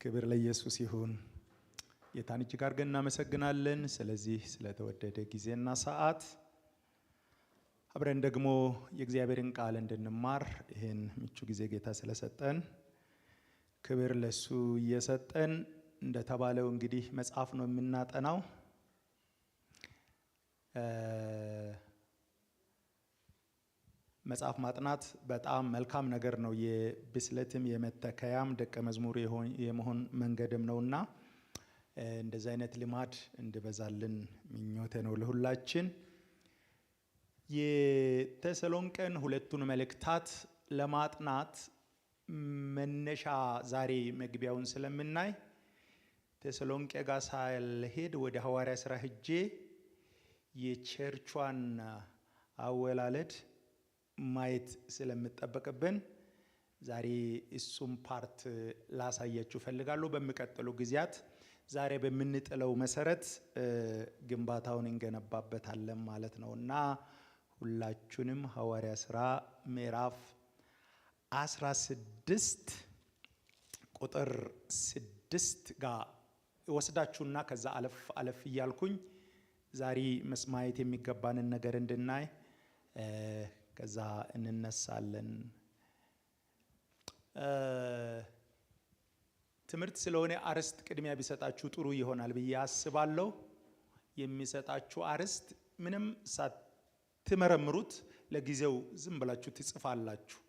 ክብር ለኢየሱስ ይሁን። ጌታን እጅግ አድርገን እናመሰግናለን ስለዚህ ስለተወደደ ጊዜና ሰዓት አብረን ደግሞ የእግዚአብሔርን ቃል እንድንማር ይሄን ምቹ ጊዜ ጌታ ስለሰጠን ክብር ለሱ እየሰጠን እንደተባለው እንግዲህ መጽሐፍ ነው የምናጠናው። መጽሐፍ ማጥናት በጣም መልካም ነገር ነው። የብስለትም የመተከያም ደቀ መዝሙር የመሆን መንገድም ነውና እንደዚህ አይነት ልማድ እንድበዛልን ምኞቴ ነው ለሁላችን። የተሰሎንቄን ሁለቱን መልእክታት ለማጥናት መነሻ ዛሬ መግቢያውን ስለምናይ ተሰሎንቄ ጋር ሳልሄድ ወደ ሐዋርያ ሥራ ሄጄ የቸርቿን አወላለድ ማየት ስለምጠበቅብን ዛሬ እሱም ፓርት ላሳያችሁ ፈልጋለሁ። በሚቀጥሉ ጊዜያት ዛሬ በምንጥለው መሰረት ግንባታውን እንገነባበታለን ማለት ነውና ሁላችሁንም ሐዋርያ ሥራ ምዕራፍ 16 ቁጥር 6 ጋር ወስዳችሁና ከዛ አለፍ እያልኩኝ ዛሬ መስማየት የሚገባንን ነገር እንድናይ ከዛ እንነሳለን። ትምህርት ስለሆነ አርስት ቅድሚያ ቢሰጣችሁ ጥሩ ይሆናል ብዬ አስባለሁ። የሚሰጣችሁ አርስት ምንም ሳትመረምሩት ለጊዜው ዝም ብላችሁ ትጽፋላችሁ።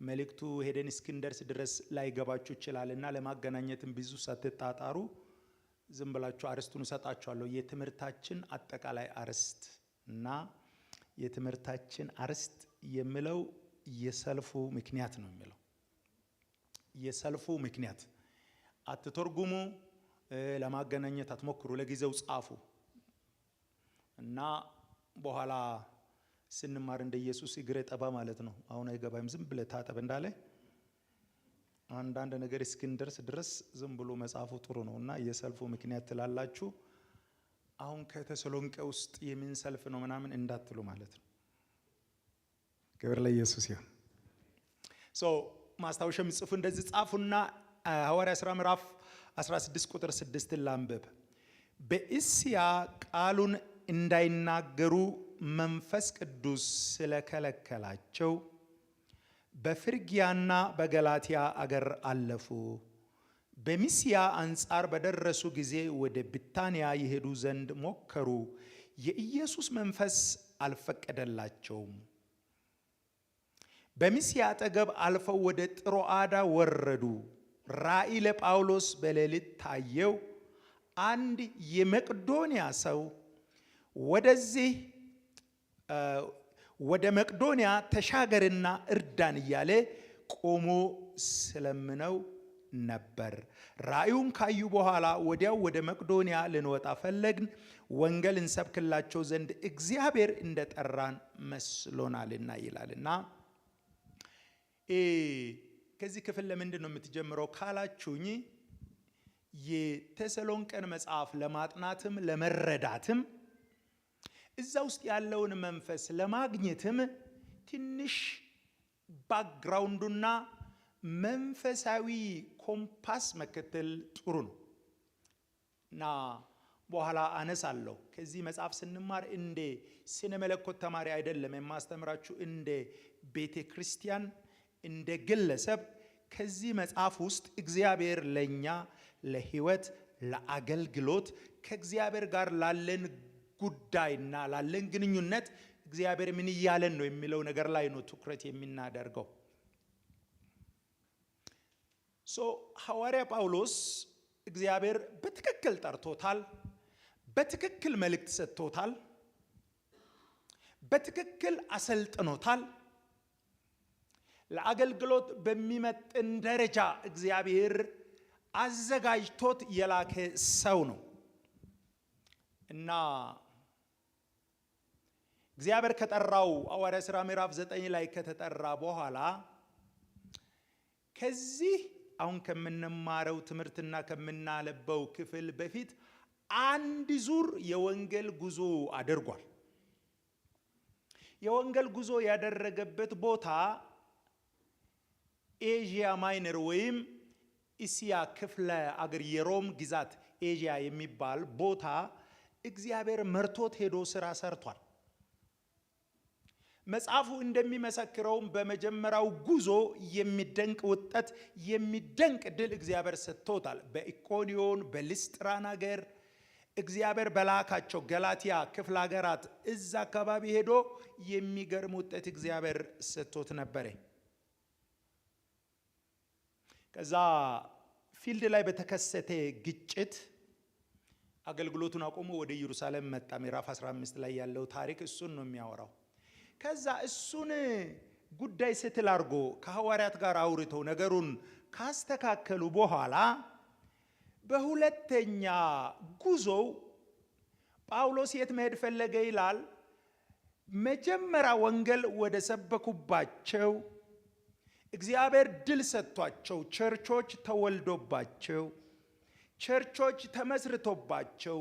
መልእክቱ ሄደን እስክንደርስ ድረስ ላይገባችሁ ይችላልና ለማገናኘትም ብዙ ሳትጣጣሩ ዝም ብላችሁ አርስቱን እሰጣችኋለሁ። የትምህርታችን አጠቃላይ አርስት እና የትምህርታችን አርስት የሚለው የሰልፉ ምክንያት ነው የሚለው። የሰልፉ ምክንያት አትተርጉሙ፣ ለማገናኘት አትሞክሩ፣ ለጊዜው ጻፉ እና በኋላ ስንማር እንደ ኢየሱስ እግሬ ጠባ ማለት ነው። አሁን አይገባም ዝም ብለ ታጠብ እንዳለ አንዳንድ ነገር እስክንደርስ ድረስ ዝም ብሎ መጻፉ ጥሩ ነውና የሰልፉ ምክንያት ትላላችሁ። አሁን ከተሰሎንቄ ውስጥ የምን ሰልፍ ነው ምናምን እንዳትሉ ማለት ነው። ክብር ለኢየሱስ ይሁን። ማስታወሻ ምጽፉ እንደዚህ ጻፉና ሐዋርያ ሥራ ምዕራፍ 16 ቁጥር 6 ላንብብ። በእስያ ቃሉን እንዳይናገሩ መንፈስ ቅዱስ ስለከለከላቸው በፍርግያና በገላትያ አገር አለፉ። በሚስያ አንጻር በደረሱ ጊዜ ወደ ቢታንያ ይሄዱ ዘንድ ሞከሩ፣ የኢየሱስ መንፈስ አልፈቀደላቸውም። በሚስያ አጠገብ አልፈው ወደ ጥሮአዳ ወረዱ። ራእይ ለጳውሎስ በሌሊት ታየው። አንድ የመቅዶንያ ሰው ወደ መቅዶንያ ተሻገርና እርዳን እያለ ቆሞ ስለምነው ነበር። ራእዩን ካዩ በኋላ ወዲያው ወደ መቅዶንያ ልንወጣ ፈለግን፣ ወንጌል እንሰብክላቸው ዘንድ እግዚአብሔር እንደጠራን መስሎናልና ይላልና። ከዚህ ክፍል ለምንድን ነው የምትጀምረው ካላችሁኝ የተሰሎንቄን መጽሐፍ ለማጥናትም ለመረዳትም እዛ ውስጥ ያለውን መንፈስ ለማግኘትም ትንሽ ባክግራውንዱና መንፈሳዊ ኮምፓስ መከተል ጥሩ ነው እና በኋላ አነሳለሁ። ከዚህ መጽሐፍ ስንማር እንደ ስነ መለኮት ተማሪ አይደለም የማስተምራችሁ፣ እንደ ቤተ ክርስቲያን እንደ ግለሰብ ከዚህ መጽሐፍ ውስጥ እግዚአብሔር ለኛ ለህይወት ለአገልግሎት ከእግዚአብሔር ጋር ላለን ጉዳይና ላለን ግንኙነት እግዚአብሔር ምን እያለን ነው የሚለው ነገር ላይ ነው ትኩረት የምናደርገው። ሐዋርያ ጳውሎስ እግዚአብሔር በትክክል ጠርቶታል፣ በትክክል መልእክት ሰጥቶታል፣ በትክክል አሰልጥኖታል። ለአገልግሎት በሚመጥን ደረጃ እግዚአብሔር አዘጋጅቶት የላከ ሰው ነው እና እግዚአብሔር ከጠራው ሐዋርያ ሥራ ምዕራፍ 9 ላይ ከተጠራ በኋላ ከዚህ አሁን ከምንማረው ትምህርትና ከምናነበው ክፍል በፊት አንድ ዙር የወንጌል ጉዞ አድርጓል። የወንጌል ጉዞ ያደረገበት ቦታ ኤዥያ ማይነር ወይም እስያ ክፍለ አገር የሮም ግዛት ኤዥያ የሚባል ቦታ እግዚአብሔር መርቶት ሄዶ ስራ ሰርቷል። መጽሐፉ እንደሚመሰክረው በመጀመሪያው ጉዞ የሚደንቅ ውጤት የሚደንቅ ድል እግዚአብሔር ሰጥቶታል። በኢኮንዮን በልስጥራን ሀገር እግዚአብሔር በላካቸው ገላትያ ክፍለ ሀገራት እዛ አካባቢ ሄዶ የሚገርም ውጤት እግዚአብሔር ሰጥቶት ነበር። ከዛ ፊልድ ላይ በተከሰተ ግጭት አገልግሎቱን አቆሞ ወደ ኢየሩሳሌም መጣ። ምዕራፍ 15 ላይ ያለው ታሪክ እሱን ነው የሚያወራው። ከዛ እሱን ጉዳይ ስትል አድርጎ ከሐዋርያት ጋር አውርተው ነገሩን ካስተካከሉ በኋላ በሁለተኛ ጉዞው ጳውሎስ የት መሄድ ፈለገ ይላል። መጀመሪያ ወንጌል ወደ ሰበኩባቸው እግዚአብሔር ድል ሰጥቷቸው ቸርቾች ተወልዶባቸው ቸርቾች ተመስርቶባቸው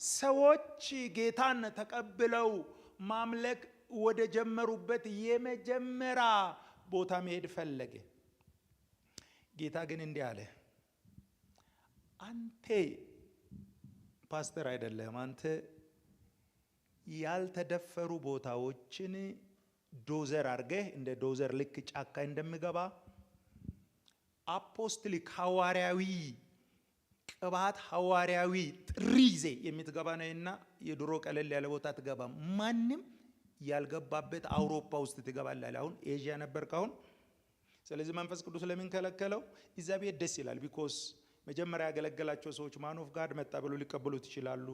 ሰዎች ጌታን ተቀብለው ማምለክ ወደ ጀመሩበት የመጀመሪያ ቦታ መሄድ ፈለገ። ጌታ ግን እንዲህ አለ፣ አንተ ፓስተር አይደለም፣ አንተ ያልተደፈሩ ቦታዎችን ዶዘር አድርገህ እንደ ዶዘር ልክ ጫካ እንደሚገባ አፖስቶሊክ ሐዋርያዊ ቅባት ሐዋርያዊ ጥሪ ይዘ የምትገባ ነውና የድሮ ቀለል ያለ ቦታ ትገባ፣ ማንም ያልገባበት አውሮፓ ውስጥ ትገባለህ። አሁን ኤዥያ ነበር ካሁን። ስለዚህ መንፈስ ቅዱስ ለምን ከለከለው? እዛ ቤት ደስ ይላል። ቢኮዝ መጀመሪያ ያገለገላቸው ሰዎች ማን ኦፍ ጋድ መጣ ብሎ ሊቀበሉት ይችላሉ።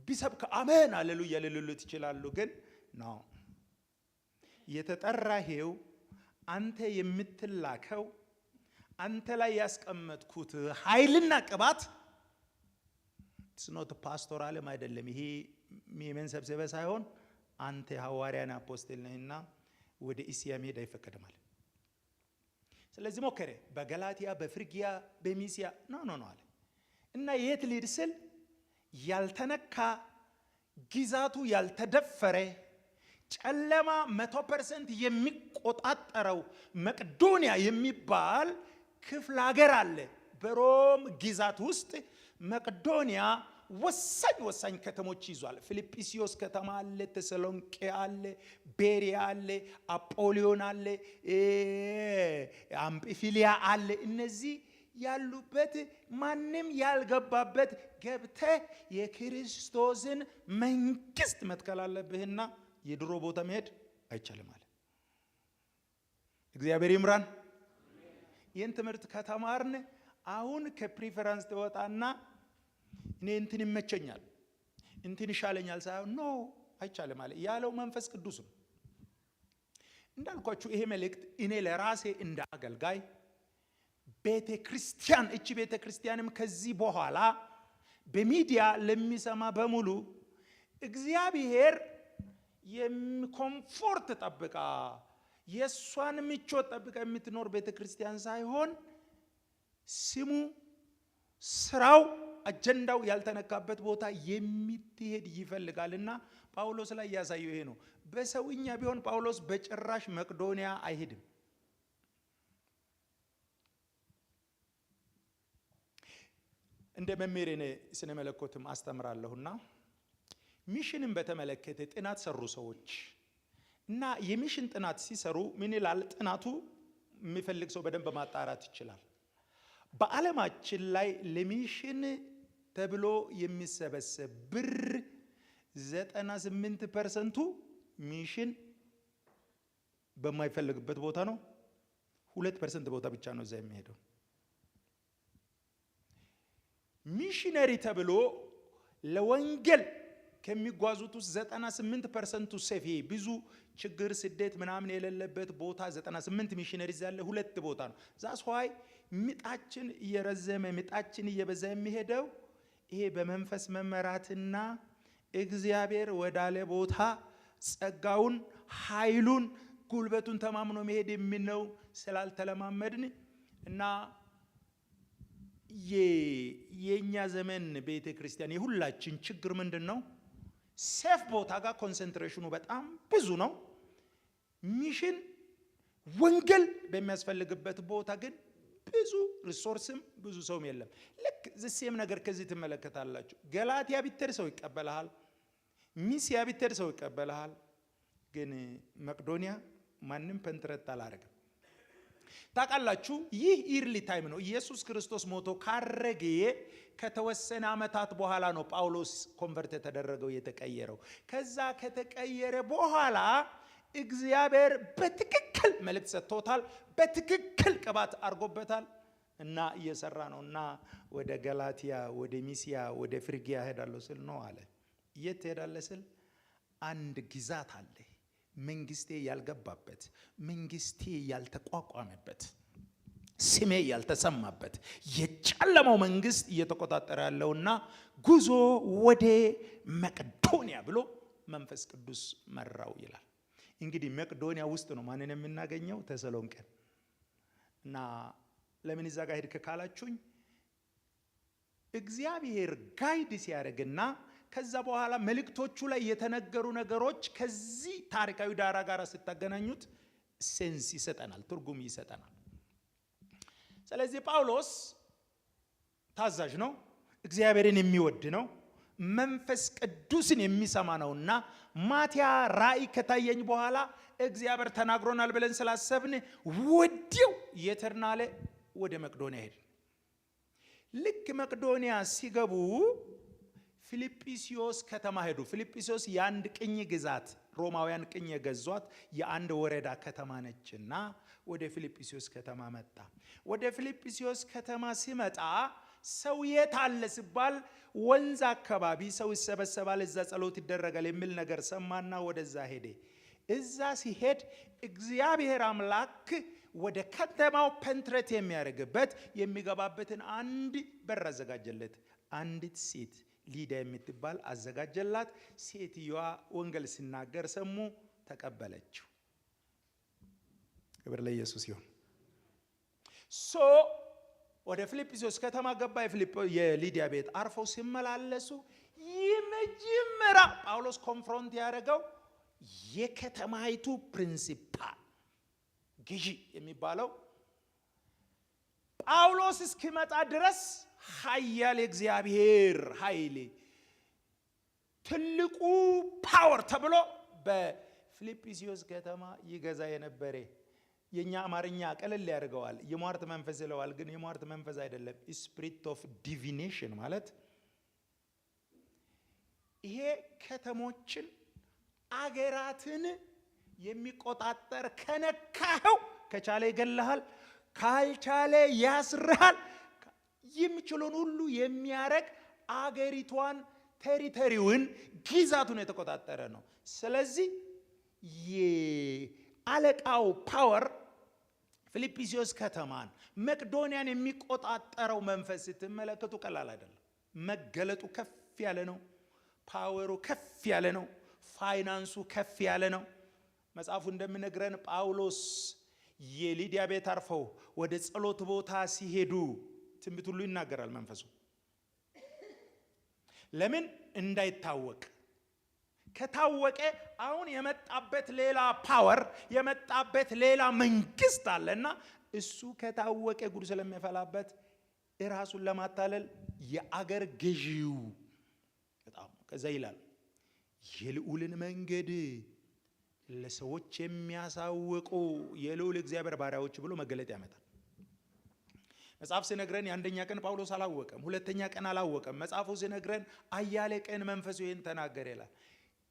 ቢሰብክ አሜን ሃሌሉያ ሊሉት ይችላሉ። ግን ነው የተጠራኸው አንተ የምትላከው አንተ ላይ ያስቀመጥኩት ኃይልና ቅባት ስኖት ፓስቶራልም አይደለም። ይሄ ምእመን ሰብስበ ሳይሆን አንተ ሐዋርያና አፖስቶል ነህና ወደ እስያ መሄድ አይፈቀድም አለ። ስለዚህ ሞከረ። በገላትያ በፍርጊያ በሚስያ ኖ አለ እና የት ሊድ ስል ያልተነካ ግዛቱ ያልተደፈረ ጨለማ 100% የሚቆጣጠረው መቅዶኒያ የሚባል ክፍለ ሀገር አለ በሮም ግዛት ውስጥ። መቅዶኒያ ወሳኝ ከተሞች ይዟል። ፊልጵስዩስ ከተማ አለ፣ ተሰሎንቄ አለ፣ ቤሪያ አለ፣ አጶሊዮን አለ፣ አምጵፊሊያ አለ። እነዚህ ያሉበት ማንም ያልገባበት ገብተ የክርስቶስን መንግስት መትከል አለብህና የድሮ ቦታ መሄድ አይቻልም አለ። እግዚአብሔር ይምራን። ይህን ትምህርት ከተማርን አሁን ከፕሪፈረንስ ተወጣና እኔ እንትን ይመቸኛል እንትን ይሻለኛል ሳይሆን ኖ አይቻልም አለ ያለው መንፈስ ቅዱስ ነው። እንዳልኳችሁ ይሄ መልእክት እኔ ለራሴ እንደ አገልጋይ ቤተ ክርስቲያን እቺ ቤተ ክርስቲያንም ከዚህ በኋላ በሚዲያ ለሚሰማ በሙሉ እግዚአብሔር የኮምፎርት ጠብቃ የሷን ምቾት ጠብቃ የምትኖር ቤተ ክርስቲያን ሳይሆን ስሙ ስራው አጀንዳው ያልተነካበት ቦታ የሚትሄድ ይፈልጋልና ጳውሎስ ላይ ያሳየው ይሄ ነው። በሰውኛ ቢሆን ጳውሎስ በጭራሽ መቅዶኒያ አይሄድም። እንደ መምህሬ ስነ መለኮትም አስተምራለሁና ሚሽንን በተመለከተ ጥናት ሰሩ ሰዎች እና የሚሽን ጥናት ሲሰሩ ምን ይላል? ጥናቱ የሚፈልግ ሰው በደንብ ማጣራት ይችላል። በዓለማችን ላይ ለሚሽን ተብሎ የሚሰበሰብ ብር 98% ሚሽን በማይፈልግበት ቦታ ነው። 2% ቦታ ብቻ ነው እዛ የሚሄደው። ሚሽነሪ ተብሎ ለወንጌል ከሚጓዙት ውስጥ 98% ሴፍ ብዙ ችግር ስደት ምናምን የሌለበት ቦታ 98 ሚሽነሪዝ ያለ 2 ቦታ ነው። ዛስ ዋይ ምጣችን እየረዘመ ምጣችን እየበዛ የሚሄደው ይሄ በመንፈስ መመራትና እግዚአብሔር ወዳለ ቦታ ጸጋውን ኃይሉን ጉልበቱን ተማምኖ መሄድ የሚነው ስላልተለማመድን እና የኛ ዘመን ቤተ ክርስቲያን የሁላችን ችግር ምንድነው? ሴፍ ቦታ ጋር ኮንሰንትሬሽኑ በጣም ብዙ ነው። ሚሽን ወንጌል በሚያስፈልግበት ቦታ ግን ብዙ ሪሶርስም ብዙ ሰውም የለም። ልክ ዘሴም ነገር ከዚህ ትመለከታላችሁ። ገላትያ ቢትሄድ ሰው ይቀበልሃል፣ ሚስያ ቢትሄድ ሰው ይቀበልሃል። ግን መቅዶኒያ ማንም ፐንትረት አላረገም። ታውቃላችሁ ይህ ኢርሊ ታይም ነው። ኢየሱስ ክርስቶስ ሞቶ ካረገ ከተወሰነ ዓመታት በኋላ ነው ጳውሎስ ኮንቨርት የተደረገው የተቀየረው። ከዛ ከተቀየረ በኋላ እግዚአብሔር በትክክል መልእክት ሰጥቶታል፣ በትክክል ቅባት አድርጎበታል እና እየሰራ ነው። እና ወደ ገላትያ፣ ወደ ሚስያ፣ ወደ ፍርግያ ሄዳለሁ ስል ነው አለ። የት ሄዳለህ ስል አንድ ግዛት አለ መንግስቴ ያልገባበት፣ መንግስቴ ያልተቋቋመበት፣ ስሜ ያልተሰማበት የጨለማው መንግስት እየተቆጣጠረ ያለውና ጉዞ ወደ መቅዶኒያ ብሎ መንፈስ ቅዱስ መራው ይላል። እንግዲህ መቅዶኒያ ውስጥ ነው ማንን የምናገኘው? ተሰሎንቄን። እና ለምን እዛ ጋር ሄድክ ካላችሁኝ እግዚአብሔር ጋይድ ሲያደርግና ከዛ በኋላ መልእክቶቹ ላይ የተነገሩ ነገሮች ከዚህ ታሪካዊ ዳራ ጋር ስታገናኙት ሴንስ ይሰጠናል፣ ትርጉም ይሰጠናል። ስለዚህ ጳውሎስ ታዛዥ ነው፣ እግዚአብሔርን የሚወድ ነው፣ መንፈስ ቅዱስን የሚሰማ ነውና ማቲያ ራእይ ከታየኝ በኋላ እግዚአብሔር ተናግሮናል ብለን ስላሰብን ወዲያው የተርናለ ወደ መቅዶኒያ ሄድ። ልክ መቅዶኒያ ሲገቡ ፊልጵስዩስ ከተማ ሄዱ። ፊልጵስዩስ የአንድ ቅኝ ግዛት ሮማውያን ቅኝ የገዟት የአንድ ወረዳ ከተማ ነችና ወደ ፊልጵስዩስ ከተማ መጣ። ወደ ፊልጵስዩስ ከተማ ሲመጣ ሰው የት አለ ሲባል ወንዝ አካባቢ ሰው ይሰበሰባል፣ እዛ ጸሎት ይደረጋል የሚል ነገር ሰማና ወደዛ ሄደ። እዛ ሲሄድ እግዚአብሔር አምላክ ወደ ከተማው ፐንትሬት የሚያደርግበት የሚገባበትን አንድ በር አዘጋጀለት። አንዲት ሴት ሊዳ የምትባል አዘጋጀላት። ሴትዮዋ ወንጌል ሲናገር ሰሙ፣ ተቀበለችው። ክብር ለኢየሱስ ይሁን። ወደ ፊልጵስዩስ ከተማ ገባ። የሊዲያ ቤት አርፈው ሲመላለሱ የመጀመሪያ ጳውሎስ ኮንፍሮንት ያደረገው የከተማይቱ ፕሪንሲፓል ገዢ የሚባለው ጳውሎስ እስኪመጣ ድረስ ኃያል የእግዚአብሔር ኃይል ትልቁ ፓወር ተብሎ በፊልጵስዩስ ከተማ ይገዛ የነበረ የኛ አማርኛ ቀለል ያደርገዋል፣ የሟርት መንፈስ ይለዋል። ግን የሟርት መንፈስ አይደለም፣ ስፒሪት ኦፍ ዲቪኔሽን ማለት ይሄ ከተሞችን አገራትን የሚቆጣጠር ከነካኸው ከቻለ ይገልሃል፣ ካልቻለ ያስርሃል። የሚችለውን ሁሉ የሚያረግ አገሪቷን ቴሪቶሪውን ግዛቱን የተቆጣጠረ ነው። ስለዚህ የአለቃው ፓወር ፊልጵስዩስ ከተማን መቅዶኒያን የሚቆጣጠረው መንፈስ ስትመለከቱ ቀላል አይደለም። መገለጡ ከፍ ያለ ነው። ፓወሩ ከፍ ያለ ነው። ፋይናንሱ ከፍ ያለ ነው። መጽሐፉ እንደሚነግረን ጳውሎስ የሊዲያ ቤት አርፈው ወደ ጸሎት ቦታ ሲሄዱ ትንቢት ሁሉ ይናገራል መንፈሱ። ለምን እንዳይታወቅ፣ ከታወቀ አሁን የመጣበት ሌላ ፓወር የመጣበት ሌላ መንግስት አለና እሱ ከታወቀ ጉድ ስለሚፈላበት ራሱን ለማታለል የአገር ገዢው በጣም ከዛ ይላል የልዑልን መንገድ ለሰዎች የሚያሳውቁ የልዑል እግዚአብሔር ባሪያዎች ብሎ መገለጥ ያመጣል። መጽሐፍ ሲነግረን የአንደኛ ቀን ጳውሎስ አላወቀም፣ ሁለተኛ ቀን አላወቀም። መጽሐፉ ሲነግረን አያሌ ቀን መንፈሱ ይህን ተናገረ ይላል።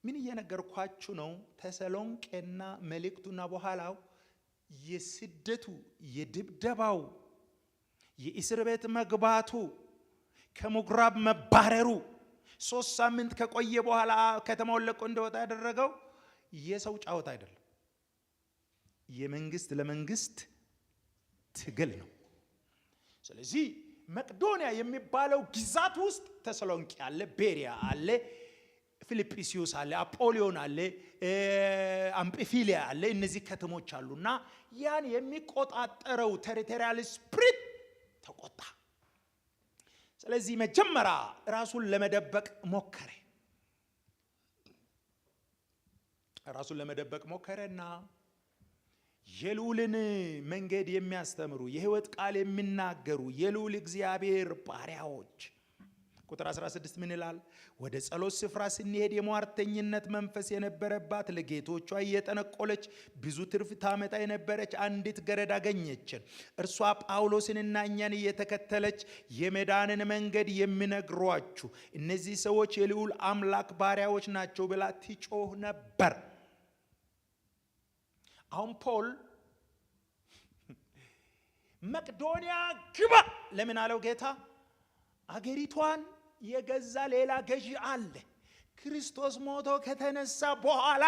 ምን እየነገርኳችሁ ነው? ተሰሎንቄና መልእክቱና በኋላው የስደቱ፣ የድብደባው፣ የእስር ቤት መግባቱ፣ ከምኩራብ መባረሩ 3 ሳምንት ከቆየ በኋላ ከተማውን ለቆ እንደወጣ ያደረገው የሰው ጫወታ አይደለም። የመንግስት ለመንግስት ትግል ነው። ስለዚህ መቅዶኒያ የሚባለው ግዛት ውስጥ ተሰሎንቄ አለ፣ ቤሪያ አለ፣ ፊልጵስዩስ አለ፣ አጶሊዮን አለ፣ አምጵፊሊያ አለ። እነዚህ ከተሞች አሉና ያን የሚቆጣጠረው ቴሪቶሪያል ስፕሪት ተቆጣ። ስለዚህ መጀመሪያ ራሱን ለመደበቅ ሞከረና የልዑልን መንገድ የሚያስተምሩ የሕይወት ቃል የሚናገሩ የልዑል እግዚአብሔር ባሪያዎች። ቁጥር 16 ምን ይላል? ወደ ጸሎት ስፍራ ስንሄድ የሟርተኝነት መንፈስ የነበረባት ለጌቶቿ እየጠነቆለች ብዙ ትርፍ ታመጣ የነበረች አንዲት ገረድ አገኘችን። እርሷ ጳውሎስንና እኛን እየተከተለች የመዳንን መንገድ የሚነግሯችሁ እነዚህ ሰዎች የልዑል አምላክ ባሪያዎች ናቸው ብላ ትጮህ ነበር። አሁን ፖል መቅዶንያ ግባ ለምን አለው ጌታ? አገሪቷን የገዛ ሌላ ገዢ አለ። ክርስቶስ ሞቶ ከተነሳ በኋላ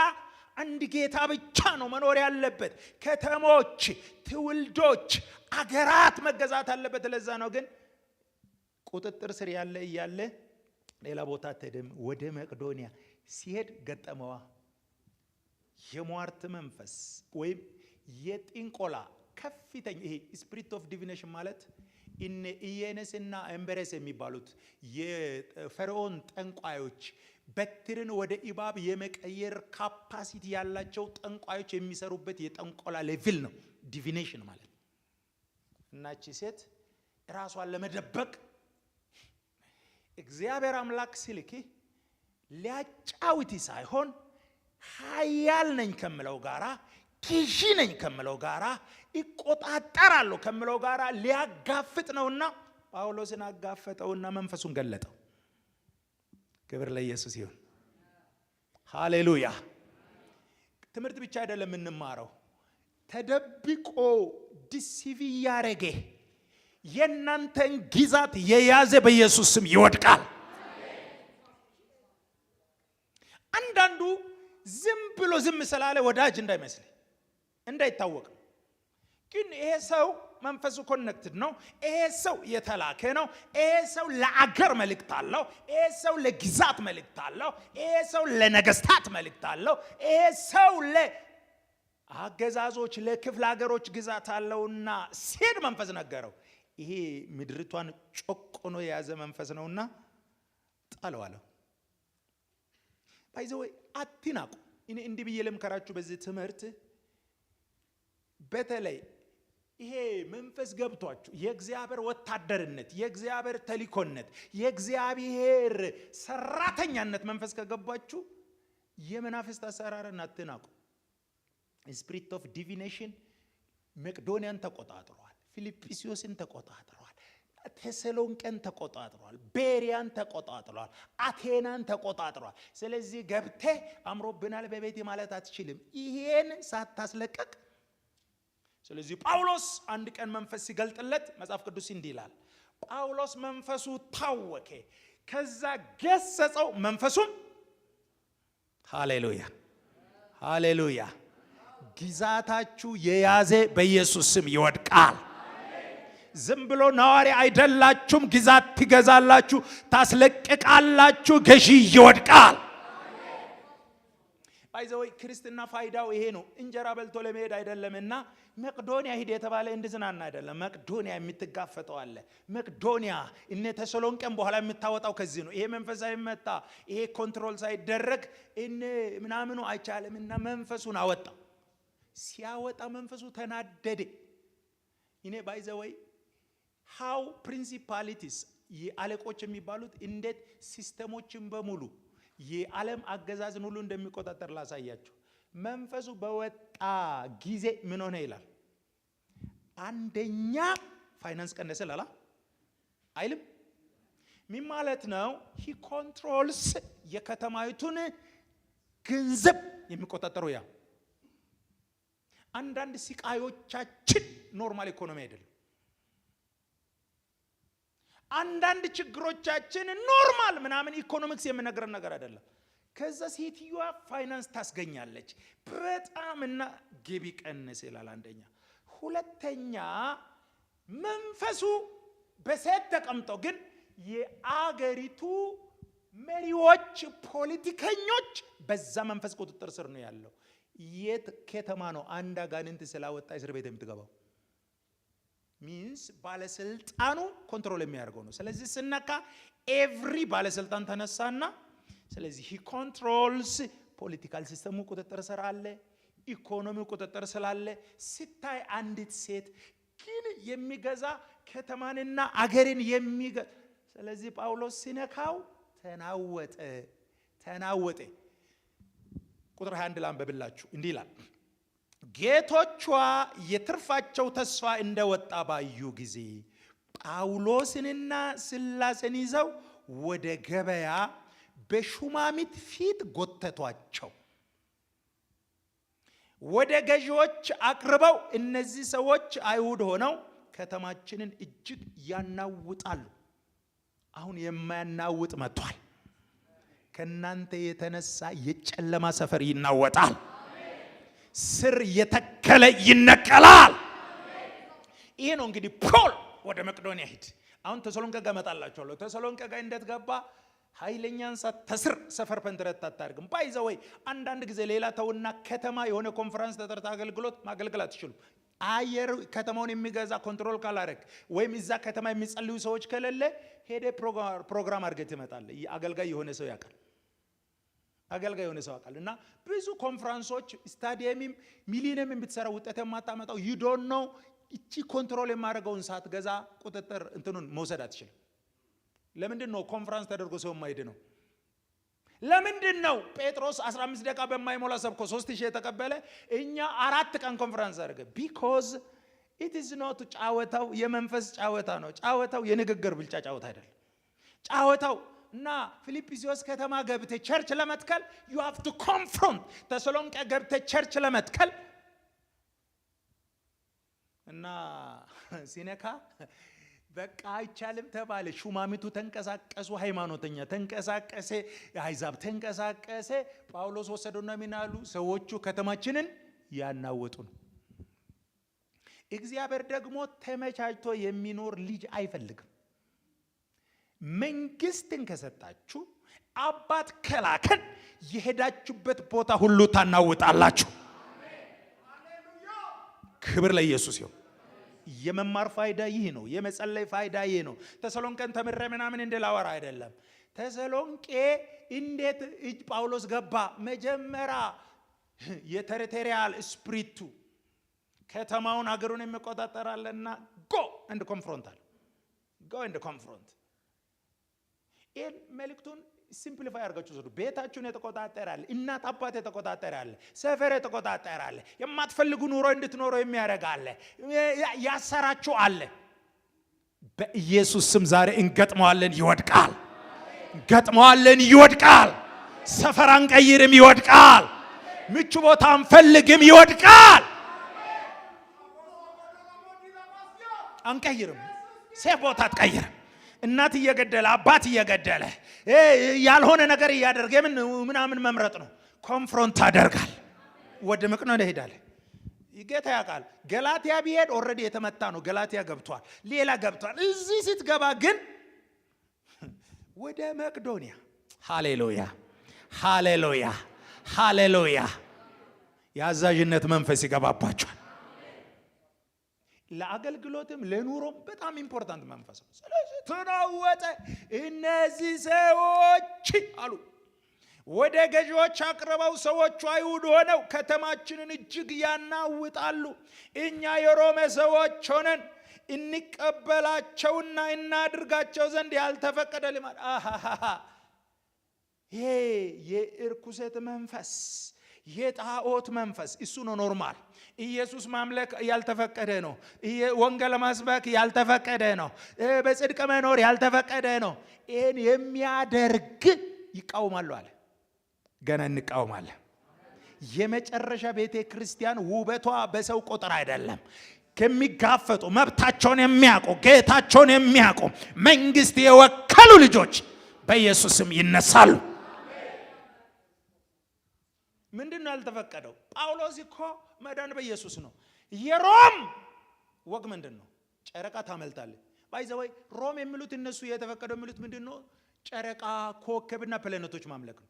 አንድ ጌታ ብቻ ነው መኖር ያለበት። ከተሞች፣ ትውልዶች፣ አገራት መገዛት አለበት። ለዛ ነው ግን ቁጥጥር ስር ያለ እያለ ሌላ ቦታ ተደም ወደ መቅዶንያ ሲሄድ ገጠመዋ የሟርት መንፈስ ወይም የጥንቆላ ከፍተኛ ይሄ ስፒሪት ኦፍ ዲቪኔሽን ማለት እነ ኢየነስና ኤምበረስ የሚባሉት የፈርዖን ጠንቋዮች በትርን ወደ ኢባብ የመቀየር ካፓሲቲ ያላቸው ጠንቋዮች የሚሰሩበት የጠንቆላ ሌቭል ነው ዲቪኔሽን ማለት። እናቺ ሴት ራሷን ለመደበቅ እግዚአብሔር አምላክ ሲልክ ሊያጫውቲ ሳይሆን ኃያል ነኝ ከምለው ጋራ ገዢ ነኝ ከምለው ጋራ ይቆጣጠራለሁ ከምለው ጋራ ሊያጋፍጥ ነውና ጳውሎስን አጋፈጠውና መንፈሱን ገለጠው። ክብር ለኢየሱስ ይሁን። ሃሌሉያ። ትምህርት ብቻ አይደለም የምንማረው፣ ተደብቆ ዲሲቪ ያረገ የናንተን ግዛት የያዘ በኢየሱስ ስም ይወድቃል። አንዳንዱ ዝም ብሎ ዝም ስላለ ወዳጅ እንዳይመስል እንዳይታወቅ፣ ግን ይሄ ሰው መንፈሱ ኮኔክትድ ነው። ይሄ ሰው የተላከ ነው። ይሄ ሰው ለአገር መልእክት አለው። ይሄ ሰው ለግዛት መልእክት አለው። ይሄ ሰው ለነገስታት መልእክት አለው። ይሄ ሰው ለአገዛዞች ለክፍለ ሀገሮች ግዛት አለውና ሲሄድ መንፈስ ነገረው። ይሄ ምድርቷን ጮቆኖ የያዘ መንፈስ ነውና ጣለዋለሁ። ባይዘው አትናቁ። እኔ እንዲህ ብዬ ልምከራችሁ በዚህ ትምህርት፣ በተለይ ይሄ መንፈስ ገብቷችሁ የእግዚአብሔር ወታደርነት፣ የእግዚአብሔር ተልእኮነት፣ የእግዚአብሔር ሰራተኛነት መንፈስ ከገባችሁ የመናፍስት አሰራርን አትናቁ። ስፒሪት ኦፍ ዲቪኔሽን መቅዶንያን ተቆጣጥሯል፣ ፊልጵስዩስን ተቆጣጥሯል፣ ቴሰሎንቄን ተቆጣጥሯል፣ ቤሪያን ተቆጣጥሯል፣ አቴናን ተቆጣጥሯል። ስለዚህ ገብቴ አምሮብናል በቤቴ ማለት አትችልም ይሄን ሳታስለቀቅ። ስለዚህ ጳውሎስ አንድ ቀን መንፈስ ሲገልጥለት መጽሐፍ ቅዱስ እንዲህ ይላል፣ ጳውሎስ መንፈሱ ታወከ፣ ከዛ ገሰጸው መንፈሱም። ሃሌሉያ ሃሌሉያ። ግዛታችሁ የያዘ በኢየሱስ ስም ይወድቃል። ዝም ብሎ ነዋሪ አይደላችሁም። ግዛት ትገዛላችሁ፣ ታስለቅቃላችሁ፣ ገዢ ይወድቃል። ባይዘው ክርስትና ፋይዳው ይሄ ነው። እንጀራ በልቶ ለመሄድ አይደለምና መቅዶንያ ሂድ የተባለ እንድዝናና አይደለም። መቅዶንያ የምትጋፈጠው አለ። መቅዶንያ እነ ተሰሎንቄን በኋላ የምታወጣው ከዚህ ነው። ይሄ መንፈሳዊ መጣ፣ ይሄ ኮንትሮል ሳይደረግ እነ ምናምኑ አይቻልምና መንፈሱን አወጣ። ሲያወጣ መንፈሱ ተናደደ። እኔ ባይዘው how principalities የአለቆች የሚባሉት እንዴት ሲስተሞችን በሙሉ የዓለም አገዛዝን ሁሉ እንደሚቆጣጠር ላሳያችሁ። መንፈሱ በወጣ ጊዜ ምን ሆነ ይላል? አንደኛ ፋይናንስ ቀነሰ ላላ አይልም? ምን ማለት ነው? he controls የከተማይቱን ገንዘብ የሚቆጣጠረው ያ። አንዳንድ ስቃዮቻችን ኖርማል ኢኮኖሚ አይደለም። አንዳንድ ችግሮቻችን ኖርማል ምናምን ኢኮኖሚክስ የምነግረን ነገር አይደለም። ከዛ ሴትዮዋ ፋይናንስ ታስገኛለች በጣምና ገቢ ቀነሰ ይላል አንደኛ። ሁለተኛ መንፈሱ በሴት ተቀምጦ ግን የአገሪቱ መሪዎች፣ ፖለቲከኞች በዛ መንፈስ ቁጥጥር ስር ነው ያለው። የት ከተማ ነው አንድ አጋንንት ስላወጣ እስር ቤት የምትገባው? ሚንስ ባለስልጣኑ ኮንትሮል የሚያደርገው ነው። ስለዚህ ስነካ ኤቭሪ ባለስልጣን ተነሳና፣ ስለዚህ he controls ፖለቲካል ሲስተሙ ቁጥጥር ስር አለ። ኢኮኖሚው ቁጥጥር ስላለ ሲታይ አንዲት ሴት ግን የሚገዛ ከተማንና አገርን የሚገዛ ስለዚህ ጳውሎስ ሲነካው ተናወጠ። ቁጥር 21 ላንብብላችሁ እንዲህ ይላል ጌቶቿ የትርፋቸው ተስፋ እንደወጣ ባዩ ጊዜ ጳውሎስንና ሲላስን ይዘው ወደ ገበያ በሹማምት ፊት ጎተቷቸው። ወደ ገዢዎች አቅርበው እነዚህ ሰዎች አይሁድ ሆነው ከተማችንን እጅግ ያናውጣሉ። አሁን የማያናውጥ መጥቷል። ከናንተ የተነሳ የጨለማ ሰፈር ይናወጣል። ስር የተከለ ይነቀላል። ይሄ ነው እንግዲህ ፖል ወደ መቄዶንያ ሄድ። አሁን ተሰሎንቄ ጋር መጣላችኋለሁ። ተሰሎንቄ ጋር እንዴት ገባ? ኃይለኛን ተስር ሰፈር ፈንትረት አታርግም። ባይዘወይ አንዳንድ ጊዜ ሌላ ተውና ከተማ የሆነ ኮንፈረንስ ተጠርታ አገልግሎት ማገልገል አትችሉ። አየር ከተማውን የሚገዛ ኮንትሮል ካላረክ ወይም እዛ ከተማ የሚጸልዩ ሰዎች ከሌለ ሄደ ፕሮግራም አድርገህ ትመጣለህ። አገልጋይ የሆነ ሰው ያውቃል። እና ብዙ ኮንፈረንሶች ስታዲየምም ሚሊኒየም ብትሰራ ውጤት የማታመጣው you don't know እቺ ኮንትሮል የማደርገውን ሰዓት ገዛ ቁጥጥር እንትኑን መውሰድ አትችልም። ለምንድን ነው ኮንፈረንስ ተደርጎ ሰው የማይድ ነው? ለምንድን ነው ጴጥሮስ 15 ደቂቃ በማይሞላ ሰብኮ 3000 የተቀበለ እኛ 4 ቀን ኮንፈረንስ አደረገ? because it is not ጫወታው የመንፈስ ጫወታ ነው። ጫወታው የንግግር ብልጫ ጫወታ አይደለም። ጫወታው እና ፊልጵስዩስ ከተማ ገብተ ቸርች ለመትከል you have to confront ተሰሎንቄ ገብተ ቸርች ለመትከል እና ሲነካ በቃ አይቻልም ተባለ። ሹማምቱ ተንቀሳቀሱ፣ ሃይማኖተኛ ተንቀሳቀሰ፣ አይዛብ ተንቀሳቀሰ። ጳውሎስ ወሰዱና ሚናሉ ሰዎቹ ከተማችንን ያናወጡ ነው። እግዚአብሔር ደግሞ ተመቻችቶ የሚኖር ልጅ አይፈልግም። መንግስትን ከሰጣችሁ አባት ከላከን የሄዳችሁበት ቦታ ሁሉ ታናውጣላችሁ። ክብር ለኢየሱስ ይሁን። የመማር ፋይዳ ይህ ነው። የመጸለይ ፋይዳ ይህ ነው። ተሰሎንቄን ተምሬ ምናምን እንደላወራ አይደለም። ተሰሎንቄ እንዴት እጅ ጳውሎስ ገባ? መጀመሪያ የቴሪቶሪያል ስፕሪቱ ከተማውን አገሩን የሚቆጣጠራልና go and confront ይህን መልእክቱን ሲምፕሊፋይ አድርጋችሁ ዘዱ። ቤታችሁን የተቆጣጠራል፣ እናት አባት የተቆጣጠራል፣ ሰፈር የተቆጣጠራል፣ የማትፈልጉ ኑሮ እንድትኖሩ የሚያረጋል፣ ያሰራችሁ አለ። በኢየሱስ ስም ዛሬ እንገጥመዋለን፣ ይወድቃል። እንገጥመዋለን፣ ይወድቃል። ሰፈር አንቀይርም፣ ይወድቃል። ምቹ ቦታ አንፈልግም፣ ይወድቃል። አንቀይርም፣ ሴፍ ቦታ አትቀይርም። እናት እየገደለ አባት እየገደለ ያልሆነ ነገር እያደረገ ምናምን መምረጥ ነው። ኮንፍሮንት አደርጋል። ወደ መቄዶንያ ሄዳለ። ጌታ ያውቃል። ገላትያ ቢሄድ ኦሬዲ የተመታ ነው። ገላትያ ገብቷል፣ ሌላ ገብቷል። እዚህ ስትገባ ግን ወደ መቄዶንያ። ሃሌሉያ ሃሌሉያ ሃሌሉያ። የአዛዥነት መንፈስ ይገባባቸዋል። ለአገልግሎትም ለኑሮም በጣም ኢምፖርታንት መንፈስ ነው። ስለዚህ ተናወጠ። እነዚህ ሰዎች አሉ ወደ ገዢዎች አቅርበው ሰዎቹ አይሁድ ሆነው ከተማችንን እጅግ ያናውጣሉ። እኛ የሮሜ ሰዎች ሆነን እንቀበላቸውና እናድርጋቸው ዘንድ ያልተፈቀደ ልማድ። ይሄ የእርኩሰት መንፈስ፣ የጣዖት መንፈስ እሱ ነው ኖርማል። ኢየሱስ ማምለክ ያልተፈቀደ ነው። ወንጌል መስበክ ያልተፈቀደ ነው። በጽድቅ መኖር ያልተፈቀደ ነው። ይሄን የሚያደርግ ይቃወማሉ አለ። ገና እንቃወማለን። የመጨረሻ ቤተ ክርስቲያን ውበቷ በሰው ቁጥር አይደለም። ከሚጋፈጡ መብታቸውን የሚያውቁ ጌታቸውን የሚያውቁ መንግስት የወከሉ ልጆች በኢየሱስ ስም ይነሳሉ። ምንድነው ያልተፈቀደው? ጳውሎስ እኮ መዳን በኢየሱስ ነው። የሮም ወግ ምንድነው? ጨረቃ ታመልጣለች። ባይዘወይ ሮም የሚሉት እነሱ የተፈቀደው የሚሉት ምንድነው? ጨረቃ፣ ኮከብና ፕላኔቶች ማምለክ ነው።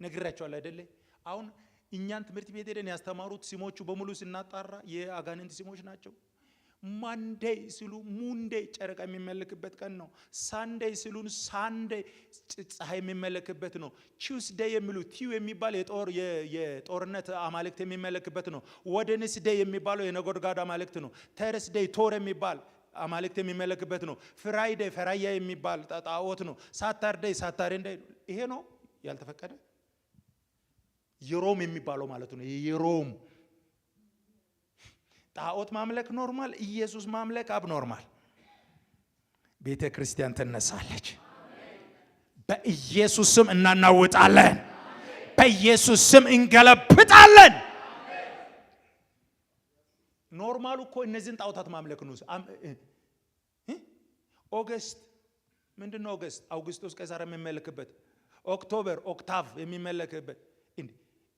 ነግራቸዋል አይደለ? አሁን እኛን ትምህርት ቤት ሄደን ያስተማሩት ስሞቹ በሙሉ ስናጣራ የአጋንንት ስሞች ናቸው። ማንዴይ ሲሉ ሙንዴይ ጨረቃ የሚመለክበት ቀን ነው። ሳንዴይ ሲሉን ሳንዴይ ፀሐይ የሚመለክበት ነው። ቲውስዴይ የሚሉ ቲው የሚባል የጦርነት አማልክት የሚመለክበት ነው። ወደንስዴይ የሚባለው የነጎድጓድ አማልክት ነው። ተርስዴይ ቶር የሚባል አማልክት የሚመለክበት ነው። ፍራይዴይ ፈራያ የሚባል ጣዖት ነው። ሳታርዴይ ሳታሬንዴይ ይሄ ነው ያልተፈቀደ። የሮም የሚባለው ማለት ነው። የሮም ጣዖት ማምለክ ኖርማል፣ ኢየሱስ ማምለክ አብኖርማል። ቤተ ክርስቲያን ትነሳለች። በኢየሱስ ስም እናናውጣለን። በኢየሱስ ስም እንገለብጣለን። ኖርማሉ እኮ እነዚህን ጣዖታት ማምለክ ነው። ኦገስት ምንድነው? ኦገስት አውግስቶስ ቄሳር የሚመለክበት፣ ኦክቶበር ኦክታቭ የሚመለክበት፣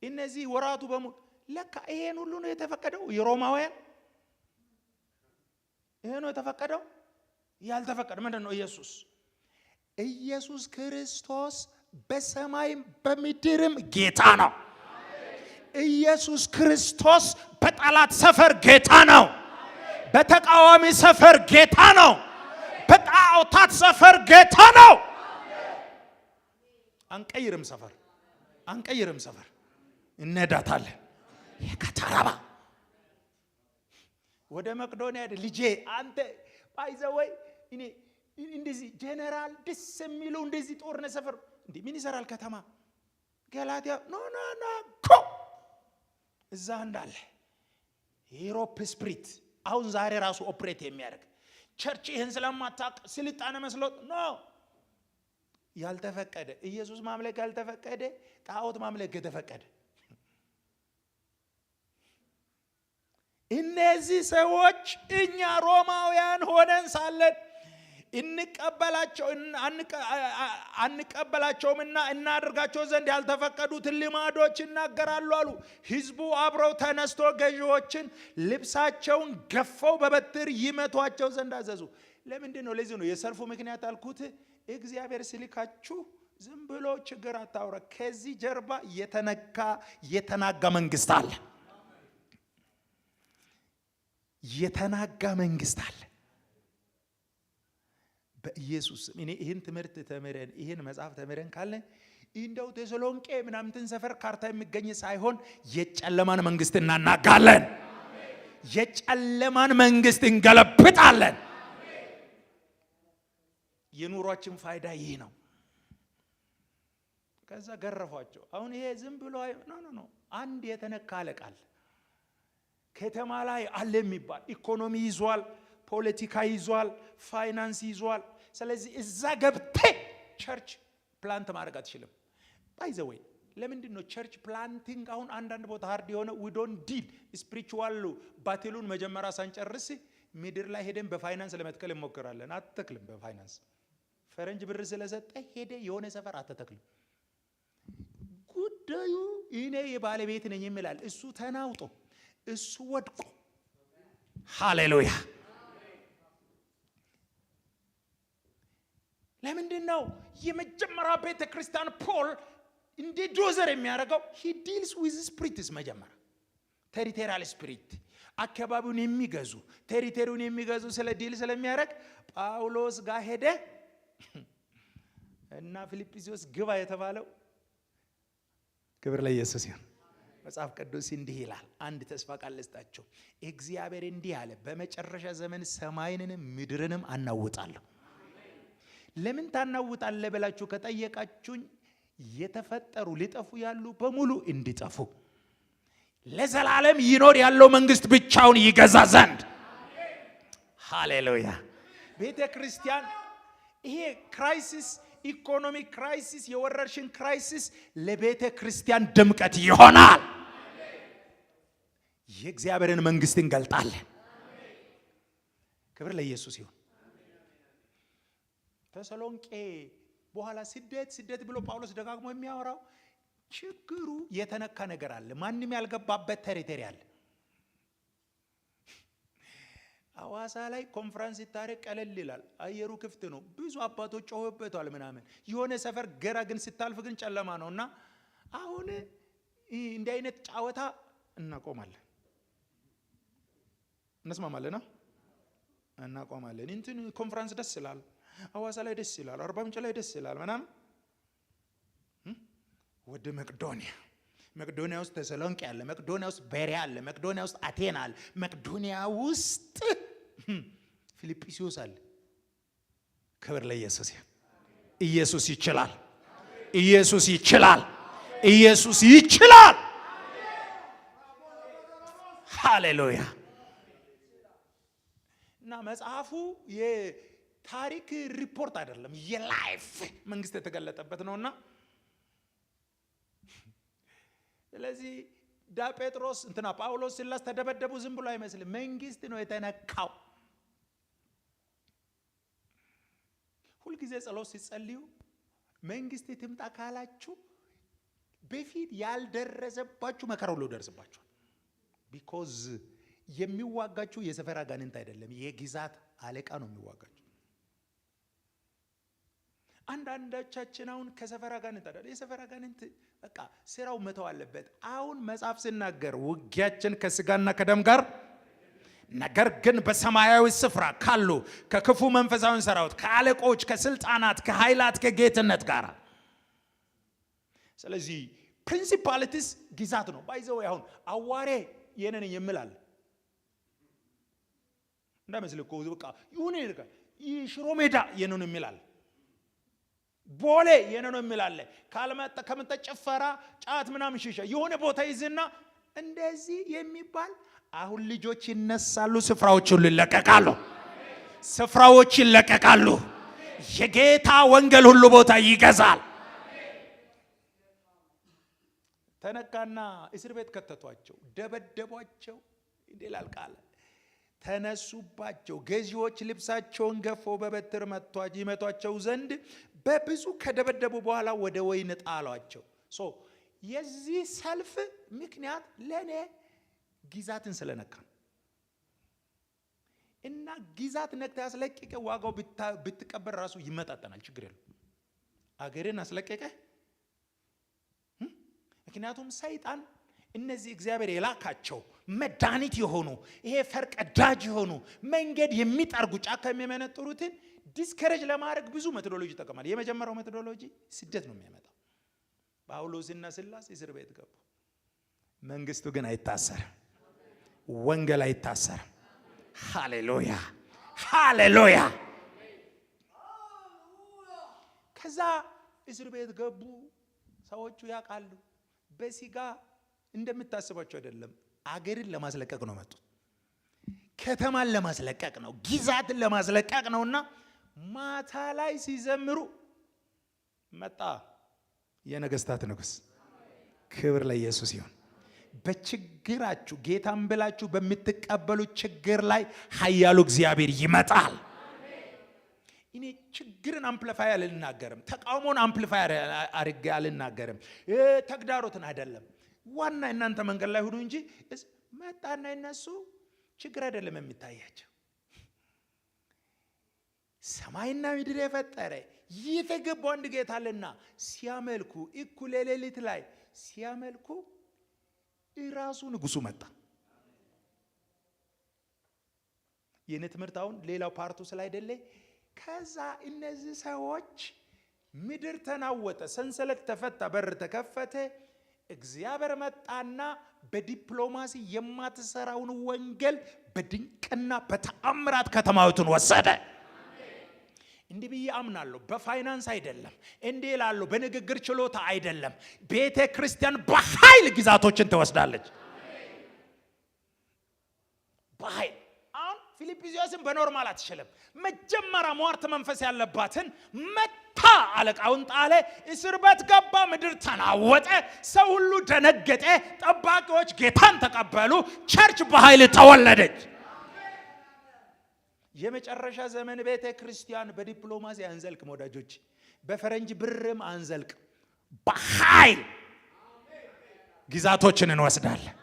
እነዚህ ወራቱ በሙሉ ለካ ይሄን ሁሉ ነው የተፈቀደው። የሮማውያን ይሄ ነው የተፈቀደው። ያልተፈቀደ ምንድነው? ኢየሱስ ክርስቶስ በሰማይም በምድርም ጌታ ነው። ኢየሱስ ክርስቶስ በጠላት ሰፈር ጌታ ነው። በተቃዋሚ ሰፈር ጌታ ነው። በጣዖታት ሰፈር ጌታ ነው። አንቀይርም ሰፈር እንሄዳታለን። የከተራባ ወደ መቅዶኒያ ልጄ አንተ ባይዘወይ እኔ እንደዚህ ጄኔራል ደስ የሚለው እንደዚህ ጦርነት ሰፈር እንዴ ምን ይሰራል? ከተማ ገላትያ ኖ እዛ እንዳለ የዩሮፕ ስፕሪት አሁን ዛሬ ራሱ ኦፕሬት የሚያደርግ ቸርች ይሄን ስለማታውቅ ስልጣኔ መስሎት ነው ያልተፈቀደ። ኢየሱስ ማምለክ ያልተፈቀደ፣ ጣዖት ማምለክ የተፈቀደ። እነዚህ ሰዎች እኛ ሮማውያን ሆነን ሳለን አንቀበላቸውምና እናደርጋቸው ዘንድ ያልተፈቀዱትን ልማዶች ይናገራሉ አሉ። ህዝቡ አብረው ተነስቶ ገዢዎችን ልብሳቸውን ገፈው በበትር ይመቷቸው ዘንድ አዘዙ። ለምንድን ነው? ለዚህ ነው የሰልፉ ምክንያት አልኩት። እግዚአብሔር ሲልካችሁ ዝም ብሎ ችግር አታውራ። ከዚህ ጀርባ የተናጋ መንግስት አለ። የተናጋ መንግስት አለ። በኢየሱስ እኔ ይሄን ትምህርት ተምረን ይሄን መጽሐፍ ተምረን ካለ እንደው ተሰሎንቄ ምናምንትን ሰፈር ካርታ የሚገኝ ሳይሆን የጨለማን መንግስት እናናጋለን። የጨለማን መንግስት እንገለብጣለን። የኑሯችን ፋይዳ ይሄ ነው። ከዛ ገረፏቸው። አሁን ይሄ ዝም ብሎ ኖ አንድ የተነካ አለቃል ከተማ ላይ አለ የሚባል ኢኮኖሚ ይዟል፣ ፖለቲካ ይዟል፣ ፋይናንስ ይዟል። ስለዚህ እዛ ገብቴ ቸርች ፕላንት ማድረግ አትችልም። ባይ ዘ ወይ ለምንድን ነው ቸርች ፕላንቲንግ አሁን አንዳንድ ቦታ ሃርድ የሆነ we don't deal spiritual ባትሉን መጀመሪያ ሳንጨርስ ምድር ላይ ሄደን በፋይናንስ ለመትከል እንሞክራለን። አትተክልም። በፋይናንስ ፈረንጅ ብር ስለሰጠ ሄደ የሆነ ሰፈር አትተክልም። ጉዳዩ እኔ የባለቤት ነኝ የሚላል እሱ ተናውጦ እሱ ወድቆ ሃሌሉያ። ለምንድን ነው የመጀመሪያ ቤተ ክርስቲያን ፖል እንደ ዶዘር የሚያደርገው? he deals with spirits መጀመሪያ ቴሪቶሪያል ስፒሪት አካባቢውን የሚገዙ ቴሪቶሪውን የሚገዙ ስለ ዲል ስለሚያደርግ ጳውሎስ ጋር ሄደ እና ፊልጵስዩስ ግባ የተባለው ክብር ለኢየሱስ ይሁን። መጽሐፍ ቅዱስ እንዲህ ይላል። አንድ ተስፋ ቃል ልስጣችሁ። እግዚአብሔር እንዲህ አለ፣ በመጨረሻ ዘመን ሰማይንንም ምድርንም አናውጣለሁ። ለምን ታናውጣለህ ብላችሁ ከጠየቃችሁኝ የተፈጠሩ ሊጠፉ ያሉ በሙሉ እንዲጠፉ ለዘላለም ይኖር ያለው መንግስት ብቻውን ይገዛ ዘንድ። ሃሌሉያ። ቤተ ክርስቲያን ይሄ ክራይሲስ ኢኮኖሚክ ክራይሲስ የወረርሽኝ ክራይሲስ ለቤተ ክርስቲያን ድምቀት ይሆናል። የእግዚአብሔርን መንግስት እንገልጣለን። ክብር ለኢየሱስ ይሁን። ተሰሎንቄ በኋላ ስደት ብሎ ጳውሎስ ደጋግሞ የሚያወራው ችግሩ የተነካ ነገር አለ። ማንም ያልገባበት ቴሪቶሪ አለ። አዋሳ ላይ ኮንፈረንስ ሲታረቅ ቀለል ይላል። አየሩ ክፍት ነው። ብዙ አባቶች ጮህበታል ምናምን። የሆነ ሰፈር ገራ ግን ስታልፍ ግን ጨለማ ነውና አሁን እንዲህ አይነት ጫወታ እናቆማለን። እንስማማለና እናቆማለን። እንትን ኮንፈረንስ ደስ ይላል፣ ሐዋሳ ላይ ደስ ይላል፣ አርባ ምንጭ ላይ ደስ ይላል ምናምን። ወደ መቅዶኒያ ውስጥ ተሰሎንቄ አለ፣ መቅዶኒያ ውስጥ ቤሪያ አለ፣ መቅዶኒያ ውስጥ አቴና አለ፣ መቅዶኒያ ውስጥ ፊልጵስዩስ አለ። ክብር ለኢየሱስ ይሁን። ኢየሱስ ይችላል። ኢየሱስ ይችላል። ኢየሱስ ይችላል። ሃሌሉያ። እና መጽሐፉ የታሪክ ሪፖርት አይደለም፣ የላይፍ መንግስት የተገለጠበት ነውና ስለዚህ ጴጥሮስ ጳውሎስ ሲላስ ተደበደቡ ዝም ብሎ አይመስልም። መንግስት ነው የተነካው። ሁልጊዜ ጸሎት ሲጸልዩ መንግስት ትምጣ ካላችሁ በፊት ያልደረሰባችሁ መከራ ሁሉ ደርስባችኋል። ቢኮዝ የሚዋጋችሁ የሰፈር አጋንንት አይደለም፣ የግዛት አለቃ ነው የሚዋጋችሁ። አንዳንዶቻችን አሁን ከሰፈር አጋንንት አይደል፣ የሰፈር አጋንንት በቃ ስራው መተው አለበት። አሁን መጽሐፍ ሲናገር ውጊያችን ከስጋና ከደም ጋር ነገር ግን በሰማያዊ ስፍራ ካሉ ከክፉ መንፈሳዊ ሰራዊት፣ ከአለቆች፣ ከስልጣናት፣ ከኃይላት፣ ከጌትነት ጋር። ስለዚህ ፕሪንሲፓሊቲስ ግዛት ነው። ባይዘው አሁን አዋሬ የነን ይምላል እንዳመስል እኮ በቃ ይሁን ይልካ ይሽሮ ሜዳ የነን ይምላል፣ ቦሌ የነን ይምላል። ካልመጣ ከመጣ ጭፈራ ጫት ምናምን ሽሻ የሆነ ቦታ ይዝና እንደዚህ የሚባል አሁን ልጆች ይነሳሉ፣ ስፍራዎች ሁሉ ይለቀቃሉ። ስፍራዎች ይለቀቃሉ። የጌታ ወንጌል ሁሉ ቦታ ይገዛል። ተነካና እስር ቤት ከተቷቸው፣ ደበደቧቸው ይላል ቃል። ተነሱባቸው። ገዢዎች ልብሳቸውን ገፈው በበትር ይመቷቸው ዘንድ በብዙ ከደበደቡ በኋላ ወደ ወህኒ ጣሏቸው። የዚህ ሰልፍ ምክንያት ለኔ ግዛትን ስለነካ እና ግዛት ነክታ ያስለቀቀ ዋጋው ብትቀበል ራሱ ይመጣጠናል፣ ችግር የለም። አገርን አስለቀቀ። ምክንያቱም ሰይጣን እነዚህ እግዚአብሔር የላካቸው መድኃኒት የሆኑ ይሄ ፈርቀዳጅ የሆኑ መንገድ የሚጠርጉ ጫካ የሚመነጥሩትን ዲስከሬጅ ለማድረግ ብዙ ሜቶዶሎጂ ይጠቀማል። የመጀመሪያው ሜቶዶሎጂ ስደት ነው የሚያመጣው። ጳውሎስና ሲላስ እስር ቤት ገቡ። መንግስቱ ግን አይታሰርም፣ ወንጌል አይታሰርም። ሃሌሉያ ሃሌሉያ። ከዛ እስር ቤት ገቡ። ሰዎቹ ያውቃሉ። በሲጋ እንደምታስባቸው አይደለም። አገርን ለማስለቀቅ ነው መጡት። ከተማን ለማስለቀቅ ነው፣ ግዛትን ለማስለቀቅ ነውና ማታ ላይ ሲዘምሩ መጣ የነገስታት ንጉስ። ክብር ለኢየሱስ ይሁን። በችግራችሁ ጌታን ብላችሁ በምትቀበሉ ችግር ላይ ኃያሉ እግዚአብሔር ይመጣል። እኔ ችግርን አምፕሊፋይ አልናገርም፣ ተቃውሞን አምፕሊፋይ አድርጌ አልናገርም፣ ተግዳሮትን አይደለም። ዋና እናንተ መንገድ ላይ ሁሉ እንጂ መጣና እነሱ ችግር አይደለም የሚታያቸው። ሰማይና ምድር የፈጠረ የተገባው አንድ ጌታ አለና ሲያመልኩ እኩለ ሌሊት ላይ ሲያመልኩ ራሱ ንጉሱ መጣ። የኔ ትምህርት አሁን ሌላው ፓርቱ ስላይደለ ከዛ እነዚህ ሰዎች ምድር ተናወጠ፣ ሰንሰለት ተፈታ፣ በር ተከፈተ። እግዚአብሔር መጣና በዲፕሎማሲ የማትሰራውን ወንጌል በድንቅና በተአምራት ከተማዊቱን ወሰደ። እንዲህ ብዬ አምናለሁ። በፋይናንስ አይደለም፣ እንዲህ እላለሁ፣ በንግግር ችሎታ አይደለም። ቤተ ክርስቲያን በኃይል ግዛቶችን ትወስዳለች። በኃይል አሁን ፊልጵስዩስን በኖርማል አትችልም። መጀመሪያ ሟርት መንፈስ ያለባትን መታ አለቃውን ጣለ። እስር ቤት ገባ። ምድር ተናወጠ። ሰው ሁሉ ደነገጠ። ጠባቂዎች ጌታን ተቀበሉ። ቸርች በኃይል ተወለደች። የመጨረሻ ዘመን ቤተ ክርስቲያን በዲፕሎማሲ አንዘልቅ ወዳጆች፣ በፈረንጅ ብርም አንዘልቅ። በኃይል ግዛቶችን እንወስዳለን።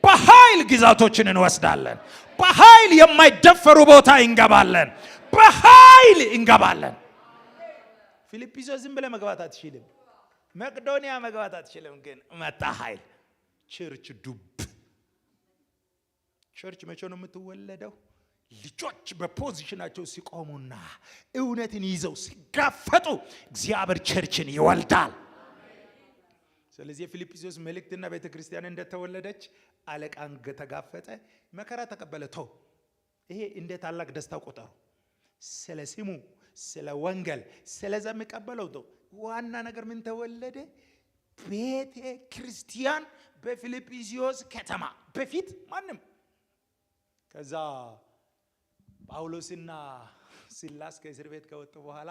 በኃይል ግዛቶችን እንወስዳለን። በኃይል የማይደፈሩ ቦታ እንገባለን። በኃይል እንገባለን። ፊልጵስዩስ ዝም ብለህ መግባት አትችልም። መቅዶኒያ መግባት አትችልም። ግን መጣ ኃይል። ቸርች ዱብ። ቸርች መቼ ነው የምትወለደው? ልጆች በፖዚሽናቸው ሲቆሙና እውነትን ይዘው ሲጋፈጡ እግዚአብሔር ቸርችን ይወልዳል። ስለዚህ የፊልጵስዩስ መልእክትና ቤተክርስቲያን እንደተወለደች አለቃን ተጋፈጠ፣ መከራ ተቀበለ። ይሄ እንደ ታላቅ ደስታ ቆጠሩ። ስለ ስሙ፣ ስለ ወንጌል፣ ስለዛ የሚቀበለው ዋና ነገር ምን ተወለደ? ቤተ ክርስቲያን በፊልጵስዩስ ከተማ በፊት ማንም። ከዛ ጳውሎስና ሲላስ ከእስር ቤት ከወጡ በኋላ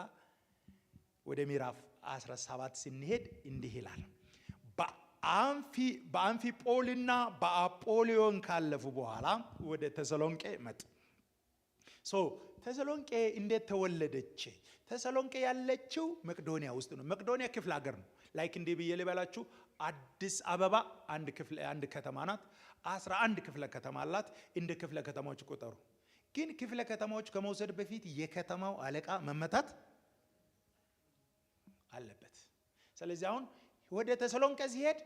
ወደ ምዕራፍ 17 ስንሄድ እንዲህ ይላል። በአምፊጶልና በአጶልዮን ካለፉ በኋላ ወደ ተሰሎንቄ መጡ። ተሰሎንቄ እንዴት ተወለደች? ተሰሎንቄ ያለችው መቅዶኒያ ውስጥ ነው። መቅዶኒያ ክፍለ ሀገር ነው። ላይክ እንዲህ ብዬ ልበላችሁ፣ አዲስ አበባ አንድ ከተማ ናት። 11 ክፍለ ከተማ አላት። እንደ ክፍለ ከተማዎች ቁጠሩ። ግን ክፍለ ከተማዎች ከመውሰድ በፊት የከተማው አለቃ መመታት አለበት። ስለዚህ አሁን ወደ ተሰሎንቄ ሲሄድ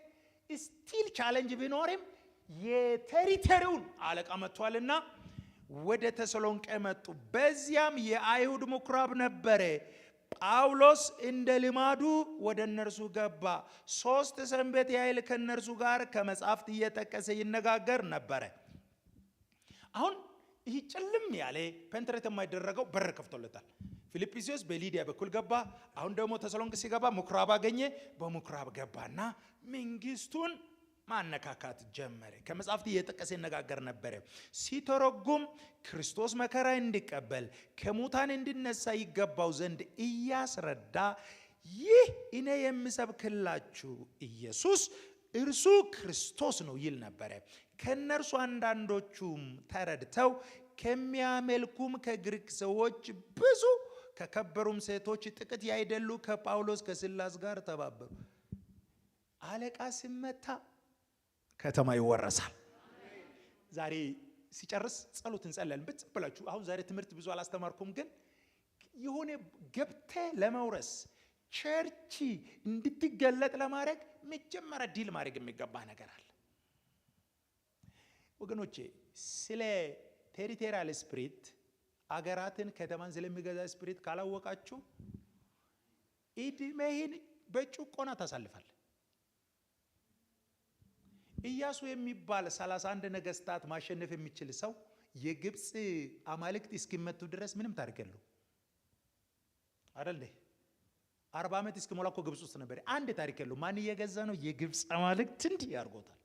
ስቲል ቻሌንጅ ቢኖርም የቴሪቶሪውን አለቃ መጥቷልና ወደ ተሰሎንቄ መጡ። በዚያም የአይሁድ ምኩራብ ነበረ። ጳውሎስ እንደ ልማዱ ወደ እነርሱ ገባ። 3 ሰንበት ያህል ከእነርሱ ጋር ከመጻሕፍት እየጠቀሰ ይነጋገር ነበረ። አሁን ይህ ጭልም ያለ ፔንትሬት የማይደረገው በር ከፍቶለታል። ፊልጵስዩስ በሊዲያ በኩል ገባ። አሁን ደግሞ ተሰሎንቄ ሲገባ ምኩራብ አገኘ። በምኩራብ ገባና መንግስቱን ማነካካት ጀመረ። ከመጻሕፍት እየጠቀሰ ይነጋገር ነበረ። ሲተረጉም ክርስቶስ መከራ እንዲቀበል ከሙታን እንዲነሳ ይገባው ዘንድ እያስረዳ ይህ እኔ የምሰብክላችሁ ኢየሱስ እርሱ ክርስቶስ ነው ይል ነበረ። ከነርሱ አንዳንዶቹም ተረድተው ከሚያመልኩም ከግሪክ ሰዎች ብዙ ከከበሩም ሴቶች ጥቂት ያይደሉ ከጳውሎስ ከሲላስ ጋር ተባበሩ። አለቃ ሲመታ ከተማ ይወረሳል። ዛሬ ሲጨርስ ጸሎት እንጸልያለን። ብትብላችሁ አሁን ዛሬ ትምህርት ብዙ አላስተማርኩም፣ ግን የሆነ ገብተ ለመውረስ ቸርች እንድትገለጥ ለማድረግ መጀመሪያ ዲል ማድረግ የሚገባ ነገር አለ። ወገኖቼ ስለ ቴሪቶሪያል ስፒሪት አገራትን ከተማን ስለሚገዛ ስፒሪት ካላወቃችሁ እድሜህን በጭቆና ታሳልፋል። ኢያሱ የሚባል 31 ነገስታት ማሸነፍ የሚችል ሰው የግብጽ አማልክት እስኪመቱ ድረስ ምንም ታሪክ የለው አይደል? 40 ዓመት እስኪሞላ እኮ ግብጽ ውስጥ ነበር። አንድ ታሪክ የለው። ማን እየገዛ ነው? የግብጽ አማልክት እንዲህ ያርጎታል።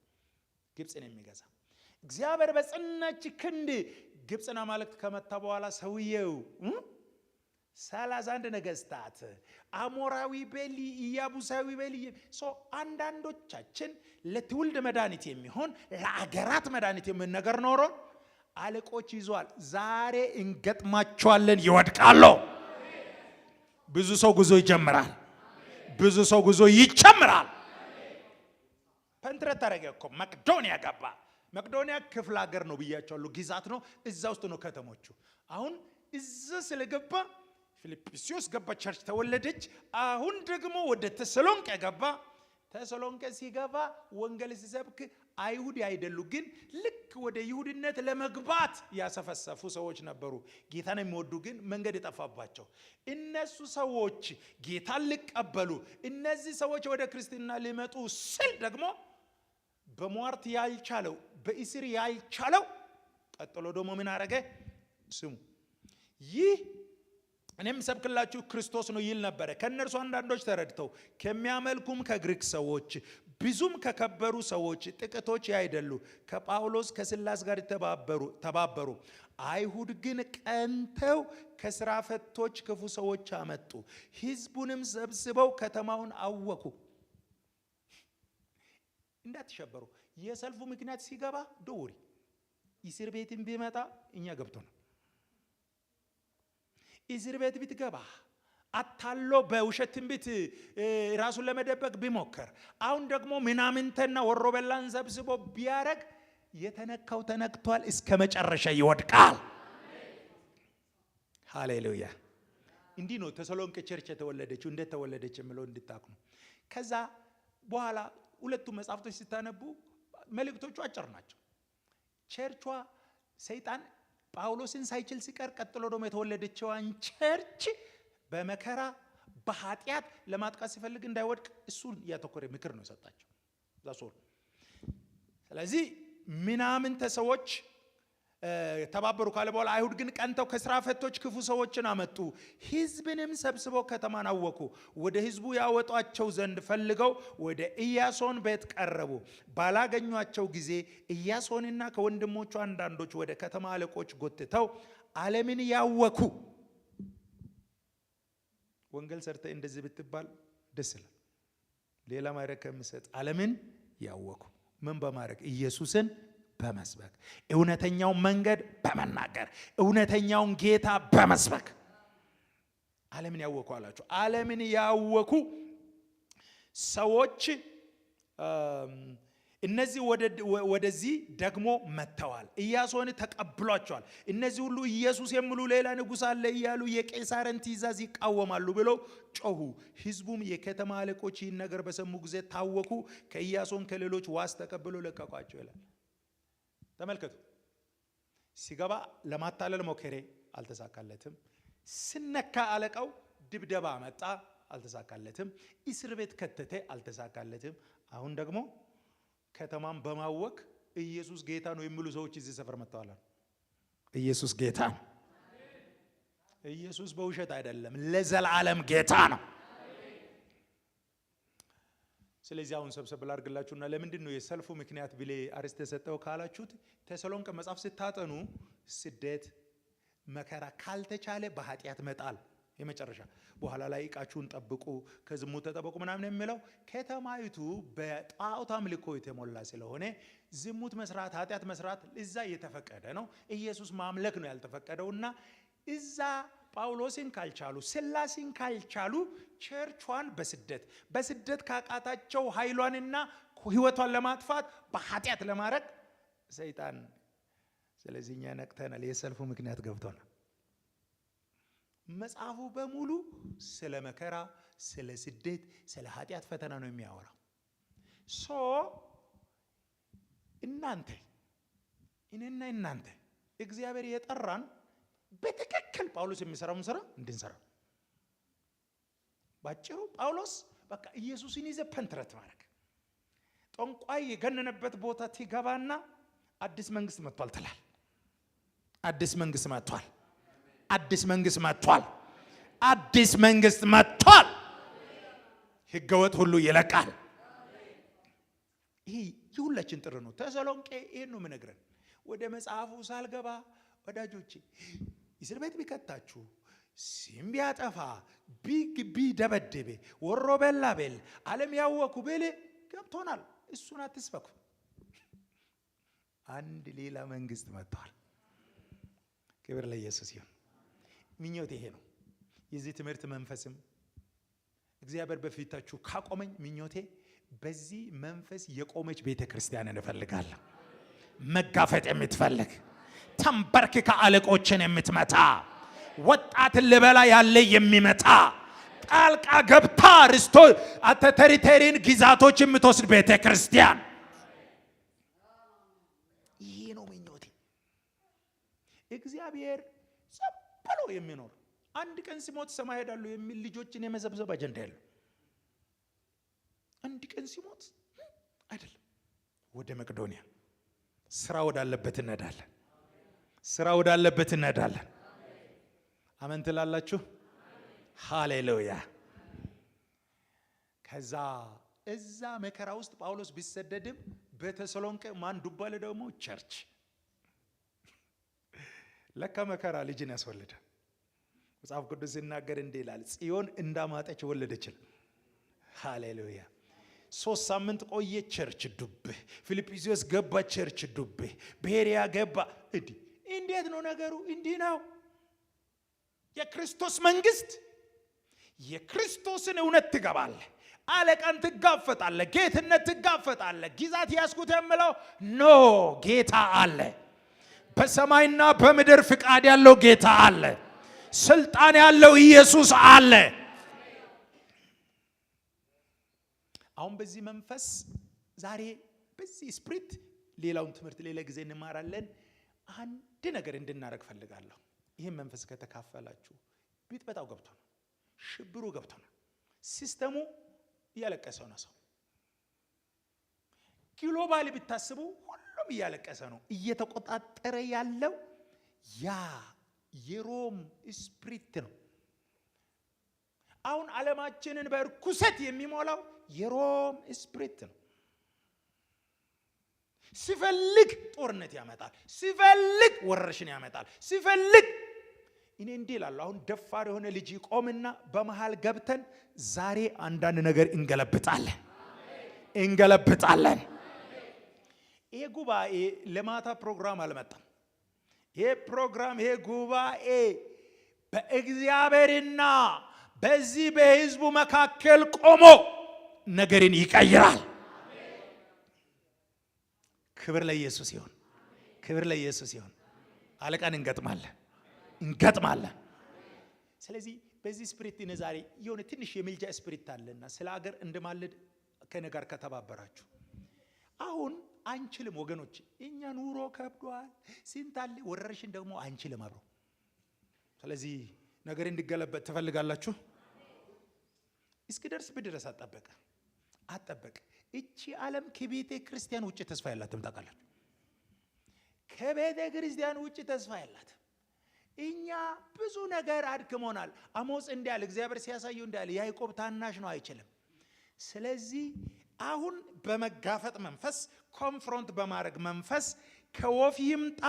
ግብጽን የሚገዛ እግዚአብሔር በጽናች ክንድ ግብጽን አማልክት ከመታ በኋላ ሰውየው 31 ነገስታት አሞራዊ ቤሊ፣ ኢያቡሳዊ ቤሊ አንዳንዶቻችን ለትውልድ መድኃኒት የሚሆን ለአገራት መድኃኒት የሚሆን ነገር ኖሮ አለቆች ይዟል። ዛሬ እንገጥማቸዋለን፣ ይወድቃሉ። ብዙ ሰው ጉዞ ይጀምራል። ብዙ ሰው ጉዞ ይጨምራል። ፔንትሬት ታረገ እኮ መቅዶኒያ ገባ። መቅዶኒያ ክፍለ ሀገር ነው ብያቸዋለሁ፣ ግዛት ነው። እዛ ውስጥ ነው ከተሞቹ። አሁን እዛ ስለገባ ፊልጵስዩስ ገባ፣ ቸርች ተወለደች። አሁን ደግሞ ወደ ተሰሎንቄ ገባ። ተሰሎንቄ ሲገባ ወንጌል ሲሰብክ አይሁድ አይደሉ፣ ግን ልክ ወደ ይሁድነት ለመግባት ያሰፈሰፉ ሰዎች ነበሩ። ጌታን የሚወዱ ግን መንገድ የጠፋባቸው እነሱ ሰዎች ጌታን ሊቀበሉ፣ እነዚህ ሰዎች ወደ ክርስትና ሊመጡ ስል ደግሞ በሟርት ያልቻለው በእስር ያልቻለው ቀጥሎ ደግሞ ምን አረገ? ስሙ ይህ እኔም ሰብክላችሁ ክርስቶስ ነው ይል ነበረ። ከነርሱ አንዳንዶች ተረድተው ከሚያመልኩም ከግሪክ ሰዎች ብዙም ከከበሩ ሰዎች ጥቂቶች ያይደሉ ከጳውሎስ ከሲላስ ጋር ተባበሩ። አይሁድ ግን ቀንተው ከስራ ፈቶች ክፉ ሰዎች አመጡ። ሕዝቡንም ሰብስበው ከተማውን አወኩ። እንዳትሸበሩ። የሰልፉ ምክንያት ሲገባ ደውሪ። እስር ቤትም ቢመጣ እኛ ገብቶ ነው። እስር ቤት ብትገባ አታሎ በውሸት ትንቢት ራሱን ለመደበቅ ቢሞክር፣ አሁን ደግሞ ምናምንተና ወሮበላን ሰብስቦ ቢያረግ የተነካው ተነክቷል፣ እስከ መጨረሻ ይወድቃል። ሃሌሉያ። እንዲህ ነው ተሰሎንቄ ቸርች የተወለደችው። እንዴት ተወለደች የሚለው እንድታቁ ነው። ከዛ በኋላ ሁለቱ መጽሐፍቶች ስታነቡ መልእክቶቹ አጭር ናቸው። ቸርቿ ሰይጣን ጳውሎስን ሳይችል ሲቀር ቀጥሎ ደግሞ የተወለደችዋን ቸርች በመከራ በኃጢአት ለማጥቃት ሲፈልግ እንዳይወድቅ እሱን ያተኮረ ምክር ነው የሰጣቸው። ዛሶል ስለዚህ ምናምንተ ሰዎች ተባበሩ ካለ በኋላ አይሁድ ግን ቀንተው ከስራ ፈቶች ክፉ ሰዎችን አመጡ፣ ሕዝብንም ሰብስበው ከተማን አወኩ። ወደ ሕዝቡ ያወጧቸው ዘንድ ፈልገው ወደ ኢያሶን ቤት ቀረቡ። ባላገኟቸው ጊዜ ኢያሶንና ከወንድሞቹ አንዳንዶች ወደ ከተማ አለቆች ጎትተው ዓለምን ያወኩ። ወንጌል ሰርተ እንደዚህ ብትባል ደስ ይላል። ሌላ ማይረግ ከምሰጥ ዓለምን ያወኩ ምን በማድረግ ኢየሱስን በመስበክ እውነተኛውን መንገድ በመናገር እውነተኛውን ጌታ በመስበክ ዓለምን ያወኩ አላቸው። ዓለምን ያወኩ ሰዎች እነዚህ ወደዚህ ደግሞ መተዋል። ኢያሶን ተቀብሏቸዋል። እነዚህ ሁሉ ኢየሱስ የሚሉ ሌላ ንጉሥ አለ እያሉ የቄሳርን ትእዛዝ ይቃወማሉ ብለው ጮሁ። ሕዝቡም የከተማ አለቆች ይህን ነገር በሰሙ ጊዜ ታወኩ። ከኢያሶን ከሌሎች ዋስ ተቀብለው ለቀቋቸው ይላል። ተመልከቱ። ሲገባ ለማታለል ሞከረ፣ አልተሳካለትም። ስነካ አለቃው ድብደባ መጣ፣ አልተሳካለትም። እስር ቤት ከተተ፣ አልተሳካለትም። አሁን ደግሞ ከተማን በማወክ ኢየሱስ ጌታ ነው የሚሉ ሰዎች እዚህ ሰፈር መጥተዋል። ኢየሱስ ጌታ ነው። ኢየሱስ በውሸት አይደለም፣ ለዘላለም ጌታ ነው። ስለዚህ አሁን ሰብሰብ ላድርግላችሁና ለምንድን ነው የሰልፉ ምክንያት ብሌ አርስተ ሰጠው ካላችሁት ተሰሎንቄ መጽሐፍ ስታጠኑ ስደት መከራ ካልተቻለ በኃጢአት መጣል የመጨረሻ በኋላ ላይ ዕቃችሁን ጠብቁ ከዝሙት ተጠበቁ ምናምን የሚለው ከተማይቱ በጣዖት አምልኮ የተሞላ ስለሆነ ዝሙት መስራት ኃጢአት መስራት እዛ የተፈቀደ ነው። ኢየሱስ ማምለክ ነው ያልተፈቀደውና እዛ ጳውሎስን ካልቻሉ ስላሴን ካልቻሉ ቸርቿን በስደት ካቃታቸው ኃይሏንና ህይወቷን ለማጥፋት በኃጢአት ለማረግ ሰይጣን ስለዚህኛ ነቅተናል። የሰልፉ ምክንያት ገብቶናል። መጽሐፉ በሙሉ ስለ መከራ፣ ስለ ስደት፣ ስለ ኃጢአት ፈተና ነው የሚያወራው። እናንተ እኔና እናንተ እግዚአብሔር የጠራን በትክክል ጳውሎስ የሚሰራውን ስራ እንድንሰራ። ባጭሩ ጳውሎስ በቃ ኢየሱስን ይዘ ፐንትረት ማድረግ ጠንቋይ የገነነበት ቦታ ትገባና አዲስ መንግስት መጥቷል ትላል። አዲስ መንግስት መጥቷል። አዲስ መንግስት መጥቷል። አዲስ መንግስት መጥቷል። ህገወጥ ሁሉ ይለቃል። ይሄ የሁላችን ጥሪ ነው። ተሰሎንቄ ይሄን ነው የምነግረን። ወደ መጽሐፉ ሳልገባ ወዳጆቼ እስር ቤት ቢከታችሁ ሲም ቢያጠፋ ቢደበደበ ወሮ በላ በል ዓለም ያወኩ በል ገብቶናል። እሱን አትስበኩ። አንድ ሌላ መንግስት መጥቷል። ክብር ለኢየሱስ ይሁን። ምኞቴ ይሄ ነው። የዚህ ትምህርት መንፈስም እግዚአብሔር በፊታችሁ ካቆመኝ ምኞቴ በዚህ መንፈስ የቆመች ቤተክርስቲያን እንፈልጋለን። መጋፈጥ የምትፈልግ ተንበርክካ አለቆችን የምትመታ ወጣትን ልበላ ያለ የሚመታ ጣልቃ ገብታ ርስቶ ተሪቴሪን ግዛቶች የምትወስድ ቤተክርስቲያን ይሄ ነው ምኞቴ። እግዚአብሔር ብሎ የሚኖር አንድ ቀን ሲሞት ሰማይ ሄዳለሁ የሚል ልጆችን የመዘብዘብ አጀንዳ ያለው አንድ ቀን ሲሞት አይደለም። ወደ መቄዶንያ ስራ ወዳለበት እንሄዳለን። ስራ ወዳለበት እንሄዳለን። አሜን ትላላችሁ? ሃሌሉያ። ከዛ እዛ መከራ ውስጥ ጳውሎስ ቢሰደድም በተሰሎንቄ ማን ዱባለ ደግሞ ቸርች ለካ መከራ ልጅን ያስወልዳል። መጽሐፍ ቅዱስ ሲናገር እንዲህ ይላል፣ ጽዮን እንዳማጠች ወለደችል። ሃሌሉያ። 3 ሳምንት ቆየ፣ ቸርች ዱብ። ፊልጵስዩስ ገባ፣ ቸርች ዱብ። ቤሪያ ገባ። እንዴት ነው ነገሩ? እንዲህ ነው የክርስቶስ መንግስት። የክርስቶስን እውነት ትገባለህ፣ አለቃን ትጋፈጣለህ፣ ጌትነት ትጋፈጣለህ። ግዛት ያስኩት የምለው ኖ ጌታ አለ። በሰማይና በምድር ፍቃድ ያለው ጌታ አለ። ስልጣን ያለው ኢየሱስ አለ። አሁን በዚህ መንፈስ ዛሬ በዚህ ስፕሪት ሌላውን ትምህርት ሌላ ጊዜ እንማራለን። አንድ ነገር እንድናረግ ፈልጋለሁ። ይሄን መንፈስ ከተካፈላችሁ ቢጥበጣው ገብቶ ነው፣ ሽብሩ ገብቶ ነው፣ ሲስተሙ እያለቀሰ ነው። ሰው ግሎባሊ ቢታስቡ ሁሉም እያለቀሰ ነው። እየተቆጣጠረ ያለው ያ የሮም ስፒሪት ነው። አሁን ዓለማችንን በርኩሰት የሚሞላው የሮም ስፒሪት ነው። ሲፈልግ ጦርነት ያመጣል፣ ሲፈልግ ወረርሽን ያመጣል፣ ሲፈልግ እኔ እንዲህ እላለሁ። አሁን ደፋር የሆነ ልጅ ቆምና በመሃል ገብተን ዛሬ አንዳንድ ነገር እንገለብጣለን። ይሄ ጉባኤ ለማታ ፕሮግራም አልመጣም። ይሄ ፕሮግራም ይሄ ጉባኤ በእግዚአብሔርና በዚህ በሕዝቡ መካከል ቆሞ ነገርን ይቀይራል። ክብር ለኢየሱስ ይሁን፣ ክብር ለኢየሱስ ይሁን። አለቃን እንገጥማለን። ስለዚህ በዚህ ስፒሪት ዛሬ የሆነ ትንሽ የምልጃ ስፒሪት አለና ስለ ሀገር እንደማለድ ከነጋር ከተባበራችሁ አሁን አንችልም ወገኖች። እኛ ኑሮ ከብዷል፣ ሲንታል ወረርሽን ደግሞ አንችልም አብሮ። ስለዚህ ነገር እንዲገለበጥ ትፈልጋላችሁ። እስኪደርስ ብድረስ አጠበቀ። እቺ ዓለም ከቤተ ክርስቲያን ውጭ ተስፋ ያላትም ታውቃላችሁ። ከቤተ ክርስቲያን ውጭ ተስፋ ያላት እኛ ብዙ ነገር አድክሞናል። አሞጽ እንዲያል እግዚአብሔር ሲያሳየው እንዲያል ያዕቆብ ታናሽ ነው አይችልም። ስለዚህ አሁን በመጋፈጥ መንፈስ ኮንፍሮንት በማድረግ መንፈስ ከወፍ ይምጣ፣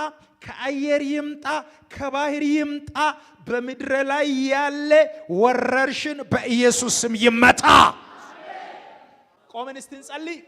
ከአየር ይምጣ፣ ከባህር ይምጣ፣ በምድር ላይ ያለ ወረርሽን በኢየሱስ ስም ይመታ። ቆመን እስቲ እንጸልይ።